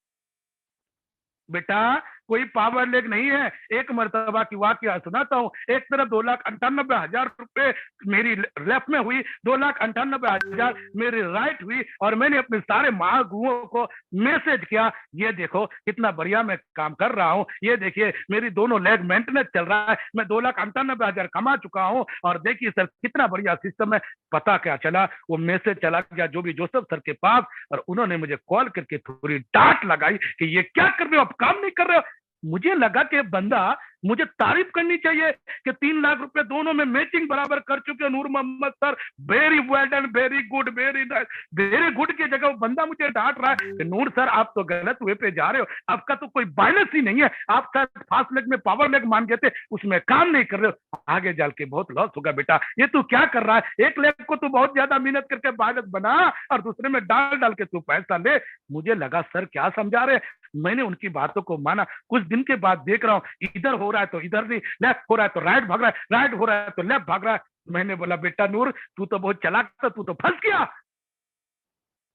बेटा कोई पावर लेग नहीं है। एक मर्तबा की वाकया सुनाता हूँ। एक तरफ 2,98,000 रुपए मेरी लेफ्ट में हुई, 2,98,000 मेरी राइट हुई, और मैंने अपने सारे महागुरुओं को मैसेज किया, ये देखो कितना बढ़िया मैं काम कर रहा हूँ, ये देखिए मेरी दोनों लेग मेंटेनेंस चल रहा है, मैं 2,98,000 कमा चुका हूँ, और देखिए सर कितना बढ़िया सिस्टम है। पता क्या चला, वो मैसेज चला गया जो भी जोसेफ सर के पास, और उन्होंने मुझे कॉल करके थोड़ी डांट लगाई कि ये क्या कर रहे हो, आप काम नहीं कर रहे हो। मुझे लगा कि बंदा मुझे तारीफ करनी चाहिए कि 3 लाख रुपए दोनों में मैचिंग बराबर कर चुके Noor Mohammad sir, very well done, very good, very nice, very good की जगह वो बंदा मुझे डांट रहा है कि नूर सर आप तो गलत वे पे जा रहे हो, आपका तो कोई बैलेंस ही नहीं है, आप शायद फास्ट लेग में पावर लेग मान गए थे, उसमें काम नहीं कर रहे हो, आगे चल के बहुत लॉस होगा बेटा, ये तू क्या कर रहा है, एक लेग को तू बहुत ज्यादा मेहनत करके बैलेंस बना और दूसरे में डाल डाल के तू पैसा ले। मुझे लगा सर क्या समझा रहे, मैंने उनकी बातों को माना। कुछ दिन के बाद देख रहा हूं इधर हो रहा है तो इधर नहीं, लेफ्ट हो रहा है तो राइट भाग रहा है, राइट हो रहा है तो लेफ्ट भाग रहा है। मैंने बोला बेटा नूर तू तो बहुत चालाक था, तू तो फंस गया।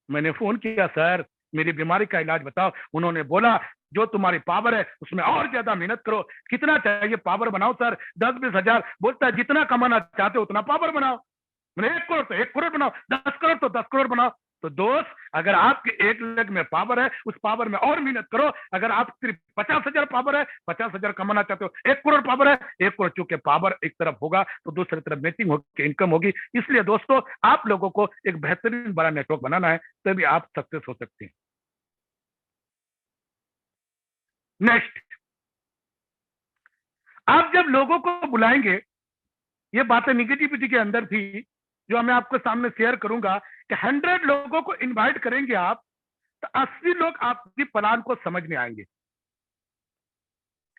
मैंने फोन किया सर मेरी बीमारी का इलाज बताओ। उन्होंने बोला जो तुम्हारी पावर है उसमें और ज्यादा मेहनत करो। कितना चाहिए पावर बनाओ सर? 10-20 हजार। बोलता है जितना कमाना चाहते हो उतना पावर बनाओ। मैंने 1 करोड़ तो 1 करोड़ बनाओ, 10 करोड़ तो 10 करोड़ बनाओ। तो दोस्त अगर आपके एक लेग में पावर है उस पावर में और मेहनत करो। अगर आप सिर्फ 50 हजार पावर है, 50 हजार कमाना चाहते हो, 1 करोड़ पावर है, 1 करोड़ चूंकि पावर एक तरफ होगा तो दूसरी तरफ मैचिंग होगी, इनकम होगी। इसलिए दोस्तों आप लोगों को एक बेहतरीन बड़ा नेटवर्क बनाना है तभी आप सक्सेस हो सकते हैं। नेक्स्ट, आप जब लोगों को बुलाएंगे, ये बातें निगेटिविटी के अंदर थी जो मैं आपके सामने शेयर करूंगा कि 100 लोगों को इनवाइट करेंगे आप तो 80 लोग आपकी प्लान को समझने आएंगे।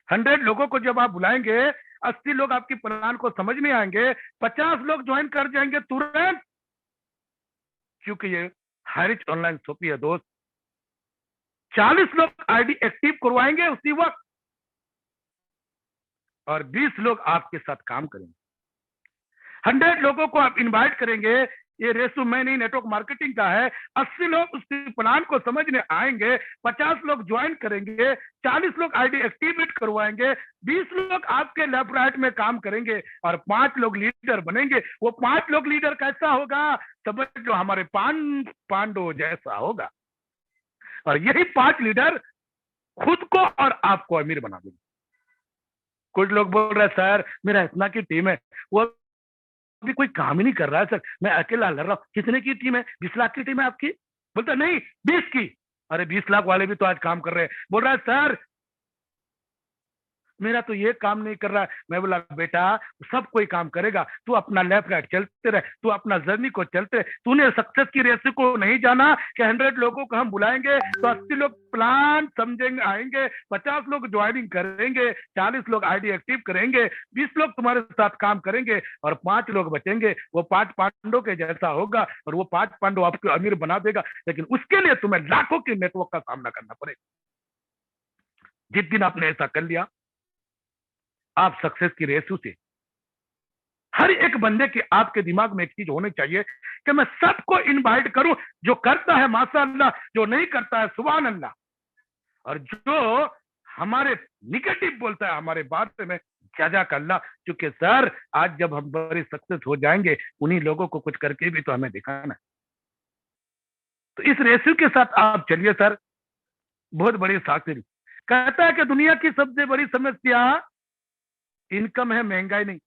100 लोगों को जब आप बुलाएंगे 80 लोग आपकी प्लान को समझने आएंगे, 50 लोग ज्वाइन कर जाएंगे तुरंत, क्योंकि ये हाईरिच ऑनलाइन शॉपी है दोस्त। 40 लोग आईडी एक्टिव करवाएंगे उसी वक्त और 20 लोग आपके साथ काम करेंगे। 100 लोगों को आप इनवाइट करेंगे, ये रेसू मैं नहीं नेटवर्क मार्केटिंग का है। 80 लोग उस प्लान को समझने आएंगे, 50 लोग ज्वाइन करेंगे, 40 लोग आईडी एक्टिवेट करवाएंगे, 20 लोग आपके लेफ्ट राइट में काम करेंगे और 5 लोग लीडर बनेंगे। वो 5 लोग लीडर कैसा होगा? समझ लो हमारे पांडव जैसा होगा। और यही 5 लीडर खुद को और आपको अमीर बना देंगे। कुछ लोग बोल रहे हैं सर मेरा इतना की टीम है, वो अभी कोई काम ही नहीं कर रहा है सर, मैं अकेला लड़ रहा हूँ। कितने की टीम है? 20 लाख की टीम है आपकी? बोलता नहीं 20 की। अरे 20 लाख वाले भी तो आज काम कर रहे हैं। बोल रहा है सर मेरा तो ये काम नहीं कर रहा है। मैं बोला बेटा सब कोई काम करेगा, तू अपना लेफ्ट राइट चलते रहे, तू अपना जर्नी को चलते रहे। तूने सक्सेस की रेस को नहीं जाना कि 100 लोगों को हम बुलाएंगे तो 80 लोग प्लान समझेंगे आएंगे, 50 लोग ज्वाइनिंग करेंगे, 40 लोग आईडी एक्टिव करेंगे, 20 लोग तुम्हारे साथ काम करेंगे और 5 लोग बचेंगे। वो 5 पांडव के जैसा होगा और वो 5 पांडव आपको अमीर बना देगा। लेकिन उसके लिए तुम्हें लाखों के नेटवर्क का सामना करना पड़ेगा। जिस दिन आपने ऐसा कर लिया आप सक्सेस की रेस से हर एक बंदे के आपके दिमाग में एक चीज होनी चाहिए कि मैं सबको इनवाइट करूं। जो करता है माशाअल्लाह, जो नहीं करता है सुभान अल्लाह, और जो हमारे निगेटिव बोलता है हमारे बारे में जज़ाक अल्लाह। क्योंकि सर आज जब हम बड़ी सक्सेस हो जाएंगे उन्हीं लोगों को कुछ करके भी तो हमें दिखाना है। तो इस रेसियो के साथ आप चलिए सर। बहुत बड़ी साकिर कहता है कि दुनिया की सबसे बड़ी समस्या इनकम है, महंगाई नहीं।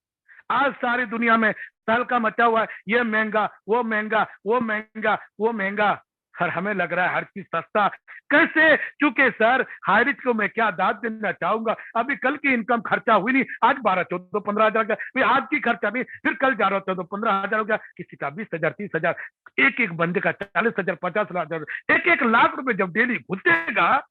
आज सारी दुनिया में तहलका मचा हुआ है, ये महंगा, वो महंगा, वो महंगा, वो महंगा, और हमें लग रहा है हर चीज सस्ता। कैसे? क्योंकि सर हाईरिच को मैं क्या दाद देना चाहूंगा, अभी कल की इनकम खर्चा हुई नहीं, आज 12-14-15 हजार का, आज की खर्चा नहीं, फिर कल 14-15 हजार हो गया, किसी का 20,000 30,000, एक बंदे का 40,000 50,000, 1 लाख रुपए जब डेली घुसेगा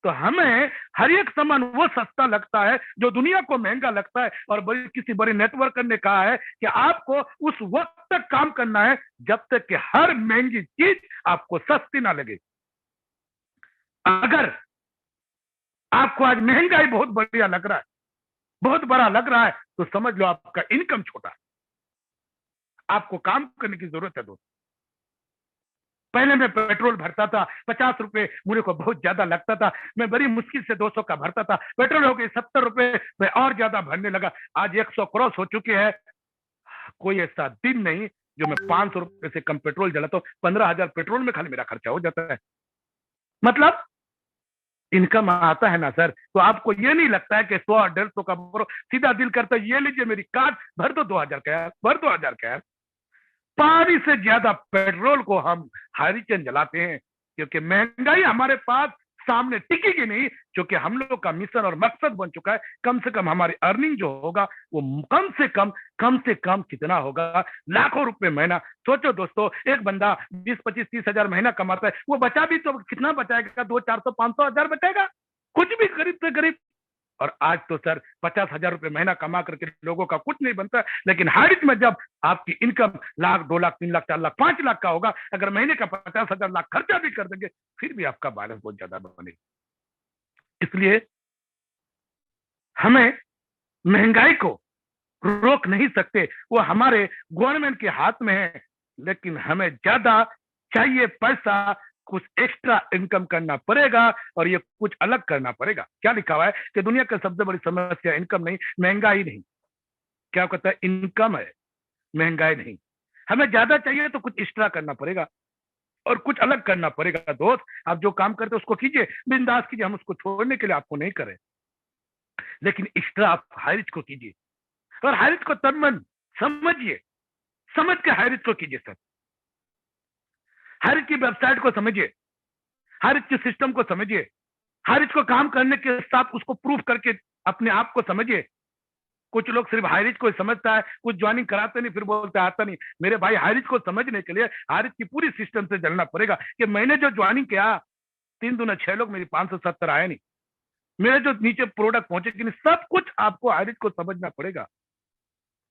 तो हमें हर एक सामान वो सस्ता लगता है जो दुनिया को महंगा लगता है। और किसी बड़े नेटवर्कर ने कहा है कि आपको उस वक्त तक काम करना है जब तक कि हर महंगी चीज आपको सस्ती ना लगे। अगर आपको आज महंगाई बहुत बढ़िया लग रहा है, बहुत बड़ा लग रहा है, तो समझ लो आपका इनकम छोटा है, आपको काम करने की जरूरत है दोस्तों। पहले मैं पेट्रोल भरता था 50 रुपए, मुझे को बहुत ज्यादा लगता था, मैं बड़ी मुश्किल से 200 का भरता था। पेट्रोल हो गई 70 रुपए, मैं और ज्यादा भरने लगा, आज 100 क्रॉस हो चुके हैं। कोई ऐसा दिन नहीं जो मैं 500 रुपए से कम पेट्रोल जलाता हूँ। 15,000 पेट्रोल में खाली मेरा खर्चा हो जाता है। मतलब इनकम आता है ना सर, तो आपको ये नहीं लगता है कि 100-150 का भरो, सीधा दिल करता है ये लीजिए मेरी कार्ड भर दो 2,000 का यार, भर 2,000 का यार। पानी से ज्यादा पेट्रोल को हम हाईरिच जलाते हैं क्योंकि महंगाई हमारे पास सामने टिकेगी नहीं, क्योंकि हम लोग का मिशन और मकसद बन चुका है कम से कम हमारी अर्निंग जो होगा वो कम से कम कितना होगा, लाखों रुपए महीना। सोचो दोस्तों, एक बंदा 20-25-30 हजार महीना कमाता है, वो बचा भी तो कितना बचाएगा? 200-400-500 हजार बचाएगा, कुछ भी गरीब से गरीब। और आज तो सर 50,000 रुपए महीना कमा करके लोगों का कुछ नहीं बनता। लेकिन हारिज में जब आपकी इनकम लाख, 2 लाख, 3 लाख, 4 लाख, 5 लाख का होगा, अगर महीने का 50,000 लाख खर्चा भी कर देंगे, फिर भी आपका बैलेंस बहुत ज्यादा बनेगा। इसलिए हमें महंगाई को रोक नहीं सकते, वो हमारे गवर्नमेंट के हाथ में है। लेकिन हमें ज्यादा चाहिए पैसा, कुछ एक्स्ट्रा इनकम करना पड़ेगा और ये कुछ अलग करना पड़ेगा। क्या लिखा हुआ है कि दुनिया की सबसे बड़ी समस्या इनकम नहीं, महंगाई नहीं। क्या कहता है? इनकम है, महंगाई नहीं। हमें ज्यादा चाहिए तो कुछ एक्स्ट्रा करना पड़ेगा और कुछ अलग करना पड़ेगा। दोस्त, आप जो काम करते हो उसको कीजिए, बिंदास कीजिए, हम उसको छोड़ने के लिए आपको नहीं करें, लेकिन एक्स्ट्रा आप हारिज को कीजिए। और हारिज को तन मन समझिए, समझ के हारिज को कीजिए सर। हारिज की वेबसाइट को समझिए, हारिज के सिस्टम को समझिए, हारिज को काम करने के साथ उसको प्रूफ करके अपने आप को समझिए। कुछ लोग सिर्फ हारिज को समझता है, कुछ ज्वाइनिंग कराते नहीं, फिर बोलते आता नहीं। मेरे भाई, हारिज को समझने के लिए हारिज की पूरी सिस्टम से चलना पड़ेगा कि मैंने जो ज्वाइनिंग किया 3 दूना 6 लोग, मेरी 570 आए नहीं, मेरे जो नीचे प्रोडक्ट पहुंचे कि नहीं, सब कुछ आपको हारिज को समझना पड़ेगा।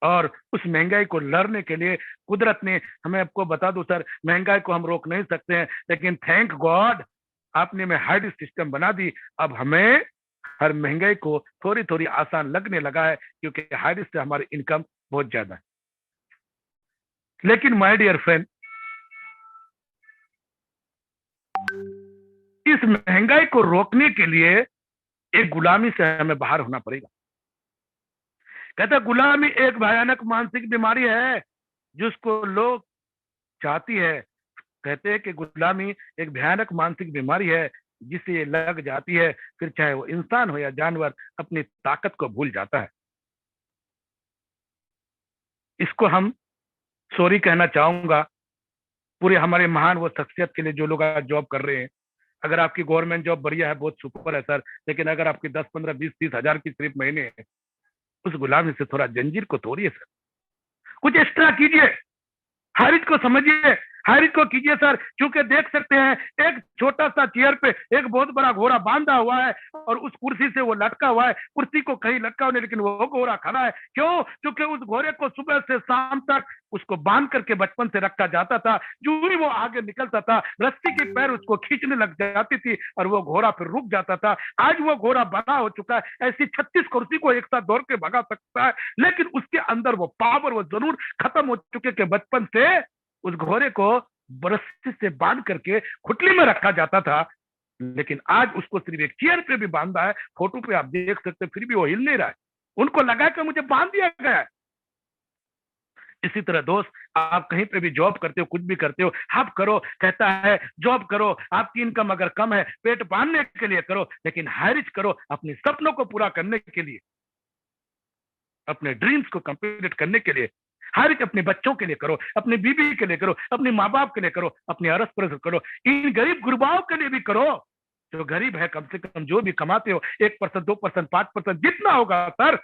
और उस महंगाई को लड़ने के लिए कुदरत ने हमें, आपको बता दो सर, महंगाई को हम रोक नहीं सकते हैं, लेकिन थैंक गॉड आपने में हाइड सिस्टम बना दी। अब हमें हर महंगाई को थोड़ी थोड़ी आसान लगने लगा है, क्योंकि हाइड से हमारी इनकम बहुत ज्यादा है। लेकिन माय डियर फ्रेंड, इस महंगाई को रोकने के लिए एक गुलामी से हमें बाहर होना पड़ेगा। कहता गुलामी एक भयानक मानसिक बीमारी है जिसको लोग चाहती है। कहते हैं कि गुलामी एक भयानक मानसिक बीमारी है जिसे ये लग जाती है, फिर चाहे वो इंसान हो या जानवर, अपनी ताकत को भूल जाता है। इसको हम सॉरी कहना चाहूंगा पूरे हमारे महान वो शख्सियत के लिए जो लोग आज जॉब कर रहे हैं। अगर आपकी गवर्नमेंट जॉब बढ़िया है, बहुत सुपर है सर, लेकिन अगर आपकी 10, 15, 20, 30 हजार की सिर्फ महीने है, उस गुलामी से थोड़ा जंजीर को तोड़िए सर, कुछ एक्स्ट्रा कीजिए, हारिज को समझिए, हारिज को कीजिए सर। क्योंकि देख सकते हैं एक छोटा सा चेयर पे एक बहुत बड़ा घोड़ा बांधा हुआ है और उस कुर्सी से वो लटका हुआ है, कुर्सी को कहीं लटका हुआ नहीं, लेकिन वो घोड़ा खड़ा है। क्यों? क्योंकि उस घोड़े को सुबह से शाम तक उसको बांध करके बचपन से रखा जाता था। जो ही वो आगे निकलता था, रस्सी की पैर उसको खींचने लग जाती थी और वो घोड़ा फिर रुक जाता था। आज वो घोड़ा बड़ा हो चुका है, ऐसी 36 कुर्सी को एक साथ दौड़ के भगा सकता है, लेकिन उसके अंदर वो पावर वो जरूर खत्म हो चुके कि बचपन से उस घोड़े को रस्सी से बांध करके खुटली में रखा जाता था, लेकिन आज उसको सिर्फ एक चेयर पे भी बांधा है। फोटो पे आप देख सकते हैं, फिर भी वो हिल नहीं रहा है। उनको लगा कि मुझे बांध दिया गया है। इसी तरह दोस्त, आप कहीं पे भी जॉब करते हो, कुछ भी करते हो, आप करो, कहता है जॉब करो, आपकी इनकम अगर कम है पेट बांधने के लिए करो, लेकिन हारिज करो अपने सपनों को पूरा करने के लिए, अपने ड्रीम्स को कंप्लीट करने के लिए। हारिज अपने बच्चों के लिए करो, अपनी बीवी के लिए करो, अपने माँ बाप के लिए करो, अपने अरस परस करो, इन गरीब गुरबाओं के लिए भी करो जो गरीब है। कम से कम जो भी कमाते हो 1%, 2%, 5% जितना होगा सर,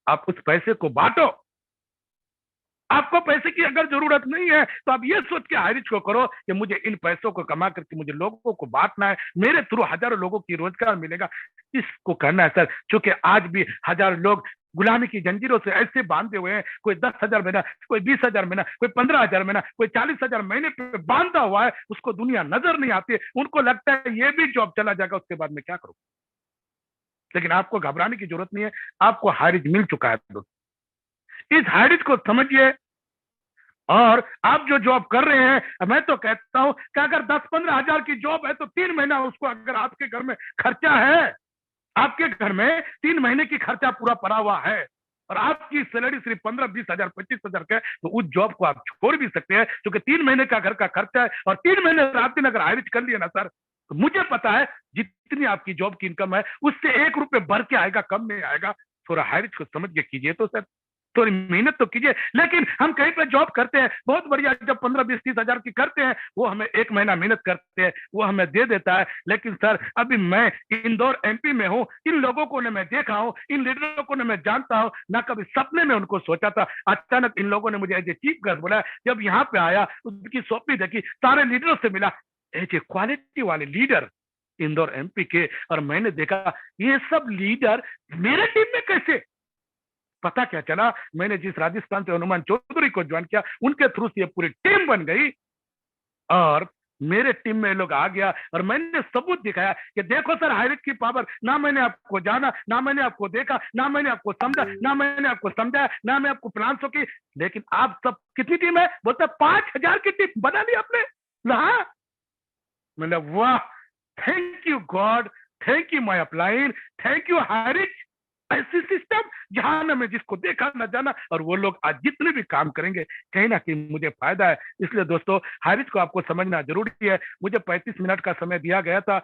आप उस पैसे को बांटो। आपको पैसे की अगर जरूरत नहीं है तो आप ये सोच के हारिज को करो कि मुझे इन पैसों को कमा करके मुझे लोगों को बांटना है, मेरे थ्रू हजारों लोगों की रोजगार मिलेगा। इसको करना है सर, क्योंकि आज भी हजारों लोग गुलामी की जंजीरों से ऐसे बांधे हुए हैं। कोई 10,000 महीना, कोई 20,000 महीना, कोई 15,000 महीना, कोई 40,000 महीने पे बांधा हुआ है, उसको दुनिया नजर नहीं आती है। उनको लगता है ये भी जॉब चला जाएगा, उसके बाद में क्या करूं। लेकिन आपको घबराने की जरूरत नहीं है, आपको हारिज मिल चुका है दोस्तों। इस हारिज को समझिए। और आप जो जॉब कर रहे हैं, मैं तो कहता हूं कि अगर 10-15 हजार की जॉब है तो 3 महीना उसको, अगर आपके घर में खर्चा है, आपके घर में 3 महीने की खर्चा पूरा पड़ा हुआ है और आपकी सैलरी सिर्फ 15-20 हजार, 25 हजार का है, तो उस जॉब को आप छोड़ भी सकते हैं, क्योंकि 3 महीने का घर का खर्चा है। और 3 महीने रात दिन अगर हारिज कर लिया ना सर, तो मुझे पता है जितनी आपकी जॉब की इनकम है उससे 1 रुपये बढ़ के आएगा, कम नहीं आएगा। थोड़ा हारिज को समझ के कीजिए तो सर, थोड़ी मेहनत तो कीजिए। लेकिन हम कहीं पे जॉब करते हैं, बहुत बढ़िया, जब 15, 20, 30 हजार की करते हैं, वो हमें 1 महीना मेहनत करते हैं, वो हमें दे देता है। लेकिन सर अभी मैं इंदौर MP में हूँ, इन लोगों को ने मैं देखा हूँ, इन लीडरों को ने मैं जानता हूँ, ना कभी सपने में उनको सोचा था। अचानक इन लोगों ने मुझे एज ए चीफ गेस्ट बुलाया, जब यहाँ पे आया, उनकी शॉपिंग देखी, सारे लीडरों से मिला, एज ए क्वालिटी वाले लीडर इंदौर MP के, और मैंने देखा ये सब लीडर मेरे टीम में कैसे। पता क्या चला, मैंने जिस राजस्थान से हनुमान चौधरी को ज्वाइन किया, उनके थ्रू से ये पूरी टीम बन गई, और मेरे टीम में लोग आ गया, और मैंने सबूत दिखाया कि देखो सर हाइरिच की पावर, ना मैंने आपको जाना, ना मैंने आपको देखा, ना मैंने आपको समझा, ना मैंने आपको समझाया, ना मैं आपको प्लान की, लेकिन आप सब कितनी टीम है, बोलते 5000 की टीम बना ली आपने। हाँ, मैंने वाह, thank you god, thank you my upline, thank you high rich. ऐसी सिस्टम जहां ना मैं जिसको देखा ना जाना, और वो लोग आज जितने भी काम करेंगे कहीं ना कहीं मुझे फायदा है। इसलिए दोस्तों हारिच को आपको समझना जरूरी है। मुझे 35 मिनट का समय दिया गया था,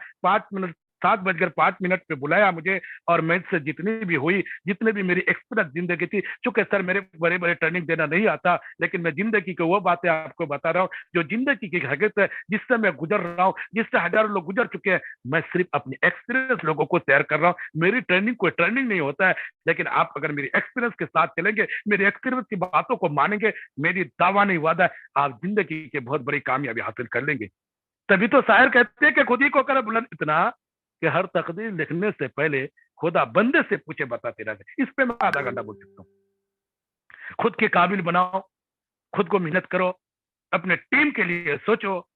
7:05 पे बुलाया मुझे, और मैं से जितनी भी हुई, जितने भी मेरी एक्सपीरियंस जिंदगी थी, चूंकि सर मेरे बड़े बड़े ट्रेनिंग देना नहीं आता, लेकिन मैं जिंदगी की वो बातें आपको बता रहा हूँ जो जिंदगी की हकीकत है, जिससे मैं गुजर रहा हूँ, जिससे हजारों लोग गुजर चुके हैं। मैं सिर्फ अपनी एक्सपीरियंस लोगों को शेयर कर रहा हूँ। मेरी ट्रेनिंग कोई ट्रेनिंग नहीं होता है, लेकिन आप अगर मेरी एक्सपीरियंस के साथ चलेंगे, मेरी एक्सपीरियंस की बातों को मानेंगे, मेरी दावा नहीं वादा है, आप जिंदगी के बहुत बड़ी कामयाबी हासिल कर लेंगे। तभी तो शायर कहते हैं कि खुद ही को कर बुलंद इतना कि हर तकदीर लिखने से पहले खुदा बंदे से पूछे बता तेरा है। इस पे मैं आधा घंटा बोल सकता हूँ। खुद के काबिल बनाओ, खुद को मेहनत करो, अपने टीम के लिए सोचो,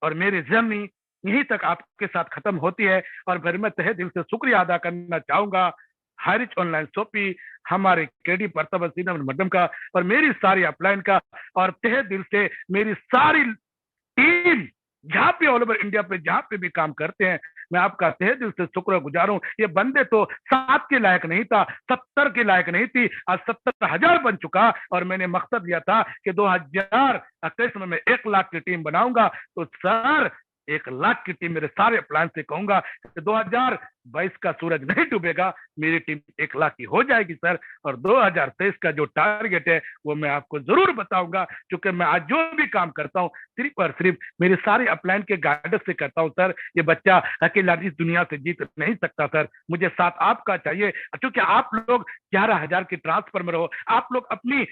और मेरी जर्नी यहीं तक आपके साथ खत्म होती है। और फिर मैं तहे दिल से शुक्रिया अदा करना चाहूंगा हारिच ऑनलाइन शॉपी, हमारे केडी प्रताप सिंह मैडम का, और मेरी सारी अपलाइन का, और तहे दिल से मेरी सारी टीम जहाँ पे ऑल ओवर इंडिया पे जहाँ पे भी काम करते हैं, मैं आपका तहे दिल से शुक्रगुजार हूँ। ये बंदे तो 7 के लायक नहीं था, 70 के लायक नहीं थी, आज 70,000 बन चुका। और मैंने मकसद लिया था कि 2021 में मैं 1 लाख की टीम बनाऊंगा। तो सर 1 लाख की टीम मेरे सारे प्लान से कहूंगा कि 2022 का सूरज नहीं डूबेगा, मेरी टीम 1 लाख की हो जाएगी सर। और 2023 का जो टारगेट है वो मैं आपको जरूर बताऊंगा, क्योंकि मैं आज जो भी काम करता हूँ सिर्फ और सिर्फ मेरे सारे अपलाइन के गाइडेंस से करता हूँ सर। ये बच्चा अकेला इस दुनिया से जीत नहीं सकता सर, मुझे साथ आपका चाहिए, क्योंकि आप लोग 11,000 की ट्रांसफर में रहो। आप लोग अपनी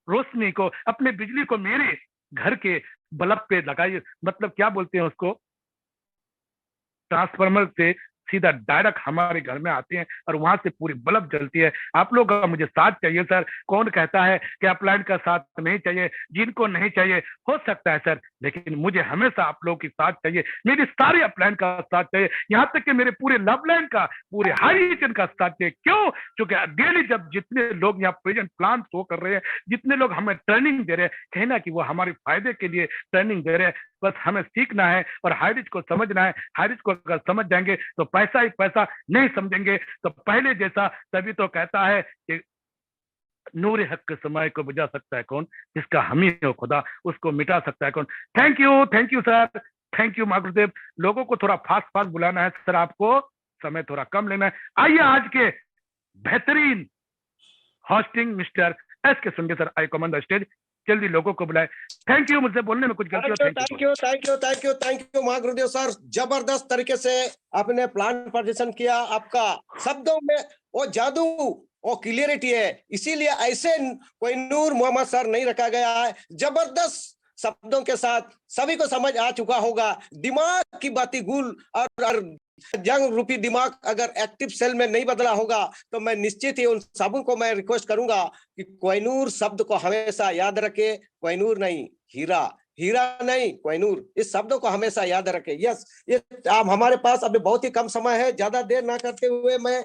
रोशनी को, अपनी बिजली को मेरे घर के बल्ब पे लगाइए, मतलब क्या बोलते हैं उसको, ट्रांसफार्मर से सीधा डायरेक्ट हमारे घर में आते हैं, और वहां से पूरी बल्ब जलती है। आप लोग का मुझे साथ चाहिए सर। कौन कहता है कि अपलाइन का साथ नहीं चाहिए, जिनको नहीं चाहिए हो सकता है सर, लेकिन मुझे हमेशा आप लोगों की साथ चाहिए, मेरी सारी अपलाइन का साथ चाहिए, यहाँ तक कि मेरे पूरे लव लाइन का, पूरे हाइरिच का साथ चाहिए। क्यों? क्योंकि डेली जब जितने लोग यहाँ प्रेजेंट प्लान शो कर रहे हैं, जितने लोग हमें ट्रेनिंग दे रहे हैं, कहना कि वो हमारे फायदे के लिए ट्रेनिंग दे रहे हैं, बस हमें सीखना है और हाइरिच को समझना है। हाइरिच को अगर समझ जाएंगे तो पैसा ही पैसा, नहीं समझेंगे तो पहले जैसा। तभी तो कहता है कि नूर हक के समय को बुझा सकता है कौन, जिसका हम ही हो खुदा, उसको मिटा सकता है कौन। Thank you sir, thank you मागुरुदेव। लोगों को थोड़ा फास्ट बुलाना है सर, आपको समय थोड़ा कम लेना है। आइए आज के बेहतरीन होस्टिंग मिस्टर एस के Sanjay sir, I command the stage, जल्दी लोगों को बुलाए। थैंक यू, मुझसे बोलने में कुछ गलती हो। थैंक यू महागुरुदेव सर, जबरदस्त तरीके से आपने प्लान प्रदर्शन किया। आपका शब्दों में वो जादू और क्लियरिटी है, इसीलिए ऐसे कोई नूर मोहम्मद सर नहीं रखा गया है। जबरदस्त शब्दों के साथ सभी को समझ आ चुका होगा। दिमाग की बाती गुल और जंग रूपी दिमाग अगर एक्टिव सेल में नहीं बदला होगा तो मैं निश्चित ही उन सबों को मैं रिक्वेस्ट करूंगा कि कोहिनूर शब्द को हमेशा याद रखे। कोहिनूर नहीं हीरा, हीरा नहीं कोहिनूर, इस शब्दों को हमेशा याद रखे। यस, ये आप हमारे पास अभी बहुत ही कम समय है, ज्यादा देर ना करते हुए मैं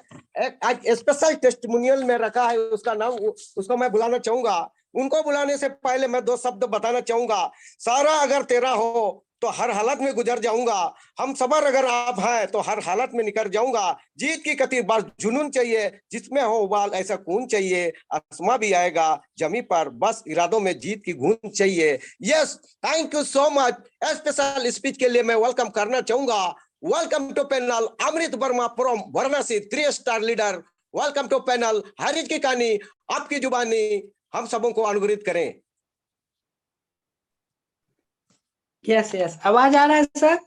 एक आज स्पेशल टेस्टिमोनियल में रखा है, उसका नाम उसको मैं बुलाना चाहूंगा। उनको बुलाने से पहले मैं 2 शब्द बताना चाहूंगा। सारा अगर तेरा हो तो हर हालत में गुजर जाऊंगा, हम सबर अगर आप हैं तो हर हालत में निकल जाऊंगा। जीत की कतीर बस जुनून चाहिए, जिसमें हो उबाल ऐसा खून चाहिए, आसमां भी आएगा जमी पर, बस इरादों में जीत की गूंज चाहिए। Yes, thank you so much. Special speech के लिए मैं वेलकम करना चाहूंगा। Welcome to panel Amrit Verma from Varanasi, 3 star leader. Welcome to panel high rich की कहानी आपकी जुबानी, हम सबों को अनुग्रहित करें। यस यस, आवाज आ रहा है sir?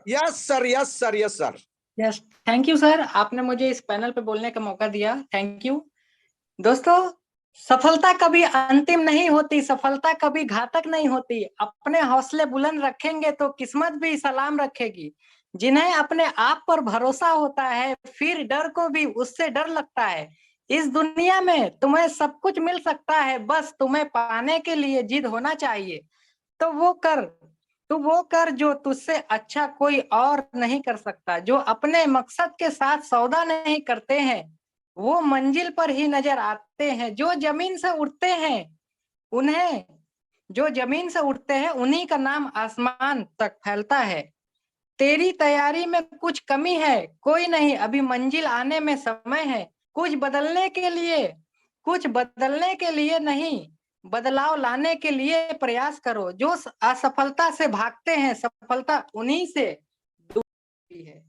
Yes sir, yes sir, yes sir. Yes, thank you sir, आपने मुझे इस पैनल पे बोलने का मौका दिया, थैंक यू। दोस्तों, सफलता कभी अंतिम नहीं होती, सफलता कभी घातक नहीं होती। अपने हौसले बुलंद रखेंगे तो किस्मत भी सलाम रखेगी। जिन्हें अपने आप पर भरोसा होता है, फिर डर को भी उससे डर लगता है। इस दुनिया में तुम्हें सब कुछ मिल सकता है, बस तुम्हें पाने के लिए जिद होना चाहिए। तो वो कर जो तुझसे अच्छा कोई और नहीं कर सकता। जो अपने मकसद के साथ सौदा नहीं करते हैं, वो मंजिल पर ही नजर आते हैं। जो जमीन से उठते हैं उन्हीं का नाम आसमान तक फैलता है। तेरी तैयारी में कुछ कमी है, कोई नहीं, अभी मंजिल आने में समय है। कुछ बदलने के लिए नहीं, बदलाव लाने के लिए प्रयास करो। जो असफलता से भागते हैं, सफलता उन्हीं से दूर भागती है।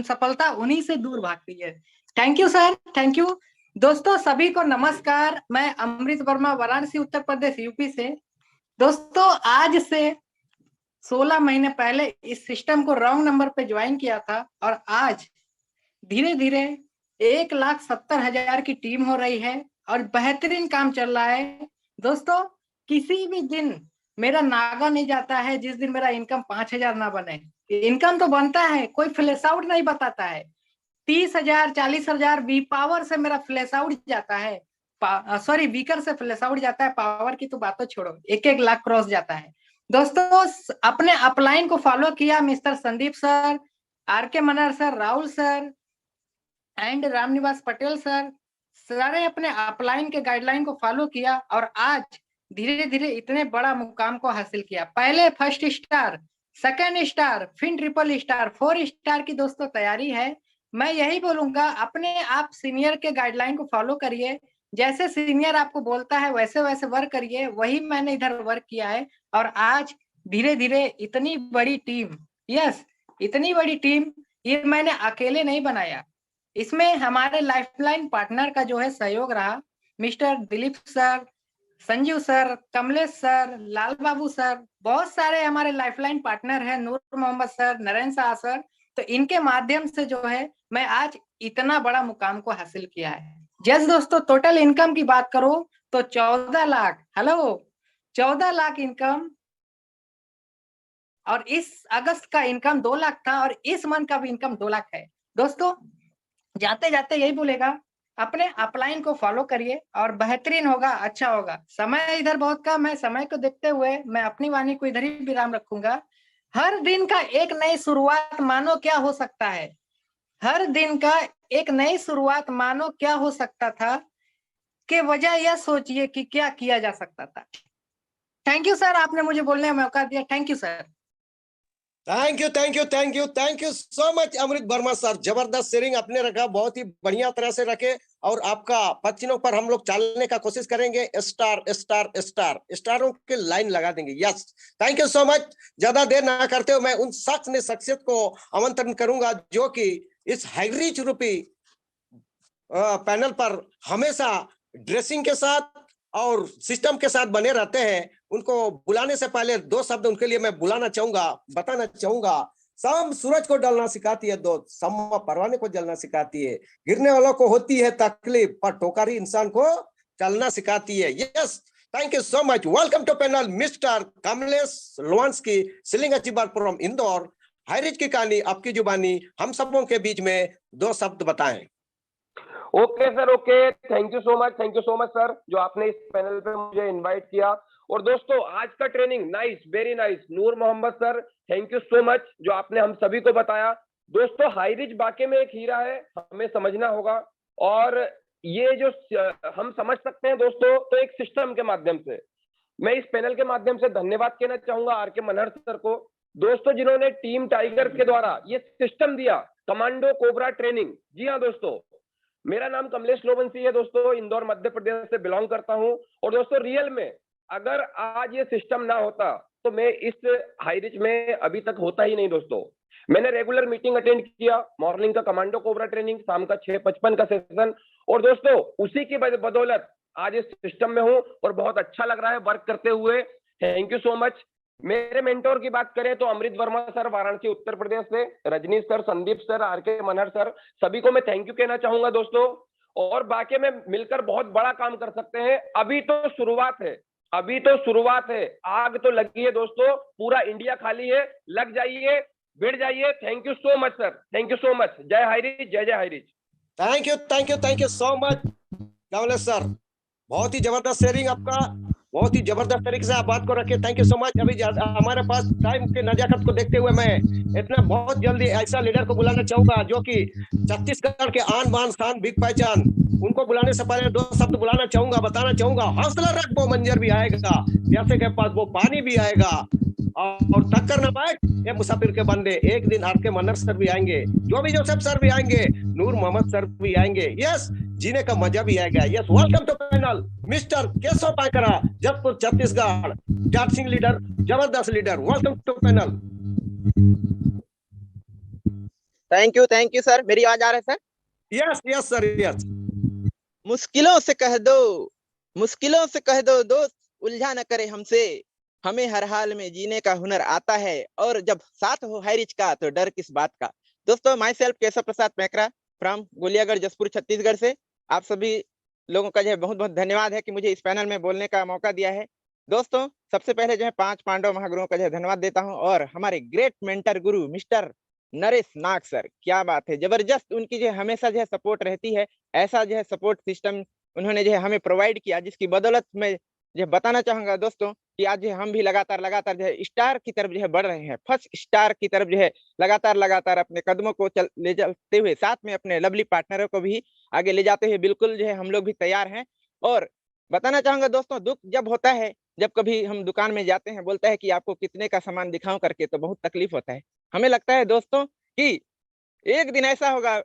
सफलता उन्हीं से दूर भागती है। Thank you sir, thank you. दोस्तों सभी को नमस्कार, मैं अमृत वर्मा, वाराणसी उत्तर प्रदेश यूपी से। दोस्तों, आज से 16 महीने पहले इस सिस्टम को रॉन्ग नंबर पे ज्वाइन किया था और आज धीरे धीरे 1,70,000 की टीम हो रही है और बेहतरीन काम चल रहा है। दोस्तों, किसी भी दिन मेरा नागा नहीं जाता है जिस दिन मेरा इनकम 5,000 ना बने। इनकम तो बनता है, कोई फ्लैश आउट नहीं बताता है। 30,000 40,000 वी पावर से मेरा फ्लैश आउट जाता है, सॉरी वीकर से फ्लैश आउट जाता है। पावर की तो बात तो छोड़ो, 1-1 लाख क्रॉस जाता है। दोस्तों, अपने अपलाइन को फॉलो किया, mister Sandeep sir, R K. Manar sir, Rahul sir and Ramnivas Patel sir, सारे अपने अपलाइन के गाइडलाइन को फॉलो किया और आज धीरे धीरे इतने बड़ा मुकाम को हासिल किया। पहले फर्स्ट स्टार, सेकंड स्टार, फिर ट्रिपल स्टार, 4 स्टार की दोस्तों तैयारी है। मैं यही बोलूंगा, अपने आप सीनियर के गाइडलाइन को फॉलो करिए। जैसे सीनियर आपको बोलता है वैसे वैसे वर्क करिए। वही मैंने इधर वर्क किया है और आज धीरे धीरे इतनी बड़ी टीम, यस, इतनी बड़ी टीम ये मैंने अकेले नहीं बनाया। इसमें हमारे लाइफलाइन पार्टनर का जो है सहयोग रहा। Mister Dilip sir, Sanjeev sir, Kamlesh sir, Lal Babu sir, बहुत सारे हमारे लाइफलाइन पार्टनर हैं, नूर मोहम्मद सर, नरेंद्र शाह सर। तो इनके माध्यम से जो है मैं आज इतना बड़ा मुकाम को हासिल किया है। जस्ट दोस्तों, टोटल इनकम की बात करो तो 14 लाख, हेलो, 14 लाख इनकम, और इस अगस्त का इनकम 2 लाख था और इस मंथ का भी इनकम 2 लाख है। दोस्तों, जाते जाते यही बोलेगा, अपने अपलाइन को फॉलो करिए और बेहतरीन होगा, अच्छा होगा। समय इधर बहुत कम है, समय को देखते हुए मैं अपनी वाणी को इधर ही विराम रखूंगा। हर दिन का एक नई शुरुआत मानो क्या हो सकता है, हर दिन का एक नई शुरुआत मानो क्या हो सकता था, के वजह यह सोचिए कि क्या किया जा सकता था। थैंक यू सर, आपने मुझे बोलने का मौका दिया। Thank you sir. Thank you, thank you, thank you, thank you so much Amrit Verma sir. जबरदस्त शेयरिंग आपने रखा, बहुत ही बढ़िया तरह से रखे और आपका पच्चीनों पर हम लोग चलने का कोशिश करेंगे। स्टार स्टार स्टार स्टारों के लाइन लगा देंगे। Yes, thank you so much. ज्यादा देर ना करते हुए मैं उन शख्सियत को आमंत्रण करूंगा जो कि इस हाईरीच रूपी पैनल पर हमेशा ड्रेसिंग के साथ और सिस्टम के साथ बने रहते हैं। उनको बुलाने से पहले 2 शब्द उनके लिए मैं बुलाना चाहूंगा, बताना चाहूंगा। शाम सूरज को डलना सिखाती है दोस्त, शम्मा परवाने को जलना सिखाती है। गिरने वालों को होती है तकलीफ, पर टोकारी इंसान को चलना सिखाती है। Yes, thank you so much. Welcome to panel mister Kamlesh Lovanski, selling achiever from Indore. High rich की कहानी आपकी जुबानी, हम सबों के बीच में 2 शब्द बताएं। Okay sir, okay, thank you so much sir, जो आपने इस पैनल पे मुझे इनवाइट किया। और दोस्तों, आज का training nice, very nice. Noor Mohammad sir, thank you so much, जो आपने हम सभी को बताया। दोस्तों, हाईरिच वाकई में एक हीरा है, हमें समझना होगा। और ये जो हम समझ सकते हैं दोस्तों, तो एक सिस्टम के माध्यम से। मैं इस पैनल के माध्यम से धन्यवाद कहना चाहूंगा आर.के. मनहर सर को, दोस्तों, जिन्होंने टीम टाइगर के द्वारा ये सिस्टम दिया, कमांडो कोबरा ट्रेनिंग। जी हाँ दोस्तों, मेरा नाम कमलेश लोवंशी है दोस्तों, इंदौर मध्य प्रदेश से बिलोंग करता हूं। और दोस्तों, रियल में अगर आज ये सिस्टम ना होता तो मैं इस हाईरिच में अभी तक होता ही नहीं दोस्तों। मैंने रेगुलर मीटिंग अटेंड किया, मॉर्निंग का कमांडो कोबरा ट्रेनिंग, शाम का 6:55 का सेशन। और दोस्तों, उसी की बदौलत आज इस सिस्टम में हूँ और बहुत अच्छा लग रहा है वर्क करते हुए। Thank you so much. मेरे मेंटोर की बात करें तो अमृत वर्मा सर वाराणसी उत्तर प्रदेश से, Rajneesh sir, Sandeep sir, R K. Manhar sir, सभी को मैं थैंक यू कहना चाहूंगा दोस्तों। और बाकी में मिलकर बहुत बड़ा काम कर सकते हैं। अभी तो शुरुआत है, अभी तो शुरुआत है। आग तो लगी है दोस्तों, पूरा इंडिया खाली है, लग जाइए, भिड़ जाइए। Thank you so much sir, thank you so much. जय हाईरिच, जय जय Highrich. Thank you so much Kamlesh sir. बहुत ही जबरदस्त शेयरिंग आपका, बहुत ही जबरदस्त तरीके से आप बात को रखे। Thank you so much. अभी हमारे पास टाइम के नजाकत को देखते हुए मैं इतना बहुत जल्दी ऐसा लीडर को बुलाना चाहूंगा जो कि छत्तीसगढ़ के आन बान शान बिग पहचान, उनको बुलाने से पहले दो शब्द बुलाना चाहूंगा, बताना चाहूंगा। हौसला रख, वो मंजर भी आएगा, प्यासे के पास वो पानी भी आएगा, और टक्कर न बैठ ये मुसाफिर के बंदे, एक दिन आर.के. मनहर सर भी आएंगे, जो भी जोसेफ सर भी आएंगे, नूर मोहम्मद सर भी आएंगे। यस, जीने का मजा भी आएगा। Yes, welcome to panel mister Keshav Paikra, Jaspur Chhattisgarh, dancing leader, जबरदस्त leader. Welcome to panel. Thank you sir. मेरी आवाज आ रहा है sir? Yes yes sir, yes. मुश्किलों से कह दो, मुश्किलों से कह दो दोस्त, उलझा न करे हमसे, हमें हर हाल में जीने का हुनर आता है, और जब साथ हो हाईरिच का तो डर किस बात का। दोस्तों, myself Keshav Prasad Paikra from Goliyagarh, Jaspur, Chhattisgarh से आप सभी लोगों का जो है बहुत बहुत धन्यवाद है कि मुझे इस पैनल में बोलने का मौका दिया है। दोस्तों, सबसे पहले जो है 5 पांडव महागुरुओं का जो है धन्यवाद देता हूँ, और हमारे ग्रेट मेंटर गुरु मिस्टर नरेश नाग सर, क्या बात है, जबरदस्त उनकी जो है हमेशा जो है सपोर्ट रहती है। ऐसा जो है सपोर्ट सिस्टम उन्होंने जो है हमें प्रोवाइड किया, जिसकी बदौलत मैं जो है बताना चाहूंगा दोस्तों कि आज जो है हम भी लगातार जो है स्टार की तरफ जो है बढ़ रहे हैं, फर्स्ट स्टार की तरफ जो है लगातार अपने कदमों को ले चलते हुए, साथ में अपने लवली पार्टनरों को भी आगे ले जाते हुए बिल्कुल जो है हम लोग भी तैयार हैं। और बताना चाहूंगा दोस्तों, दुख जब होता है, जब कभी हम दुकान में जाते हैं, बोलता है कि आपको कितने का सामान दिखाऊं करके, तो बहुत तकलीफ होता है। हमें लगता है दोस्तों कि एक दिन ऐसा होगा,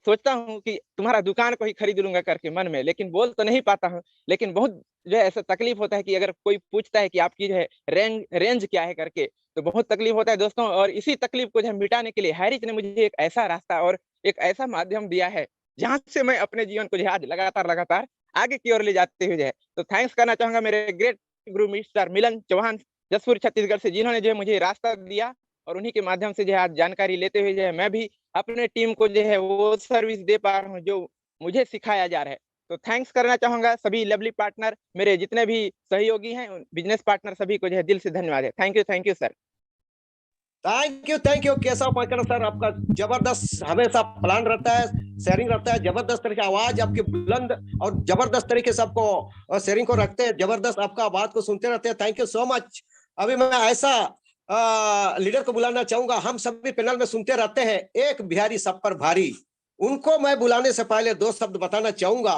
सोचता हूँ कि तुम्हारा दुकान को ही खरीद लूंगा करके मन में, लेकिन बोल तो नहीं पाता हूँ। लेकिन बहुत जो है ऐसा तकलीफ होता है कि अगर कोई पूछता है कि आपकी जो है रेंज क्या है करके, तो बहुत तकलीफ होता है दोस्तों। और इसी तकलीफ को जो है मिटाने के लिए हाईरिच ने मुझे एक ऐसा रास्ता और एक ऐसा माध्यम दिया है, जहाँ से मैं अपने जीवन को जो है आज लगातार आगे की ओर ले जाते हुए जो है, तो थैंक्स करना चाहूंगा मेरे ग्रेट गुरु मिस्टर मिलन चौहान, जसपुर छत्तीसगढ़ से, जिन्होंने जो है मुझे रास्ता दिया, और उन्हीं के माध्यम से जो है आज जानकारी लेते हुए जो है मैं भी अपने टीम को जो है वो सर्विस दे पा रहा हूँ जो मुझे सिखाया जा रहा है। तो थैंक्स करना चाहूंगा सभी लवली पार्टनर, मेरे जितने भी सहयोगी हैं, बिजनेस पार्टनर, सभी को जो है दिल से धन्यवाद है। Thank you sir. Thank you Keshav Paikra sir. आपका जबरदस्त हमेशा प्लान रहता है, शेयरिंग रहता है, जबरदस्त तरीके आवाज आपकी बुलंद और जबरदस्त तरीके से आपको शेयरिंग को रखते हैं, जबरदस्त आपका आवाज को सुनते रहते हैं। Thank you so much. अभी मैं ऐसा लीडर को बुलाना चाहूंगा। हम सभी पैनल में सुनते रहते हैं, एक बिहारी सब पर भारी, उनको मैं बुलाने से पहले दो शब्द बताना चाहूंगा।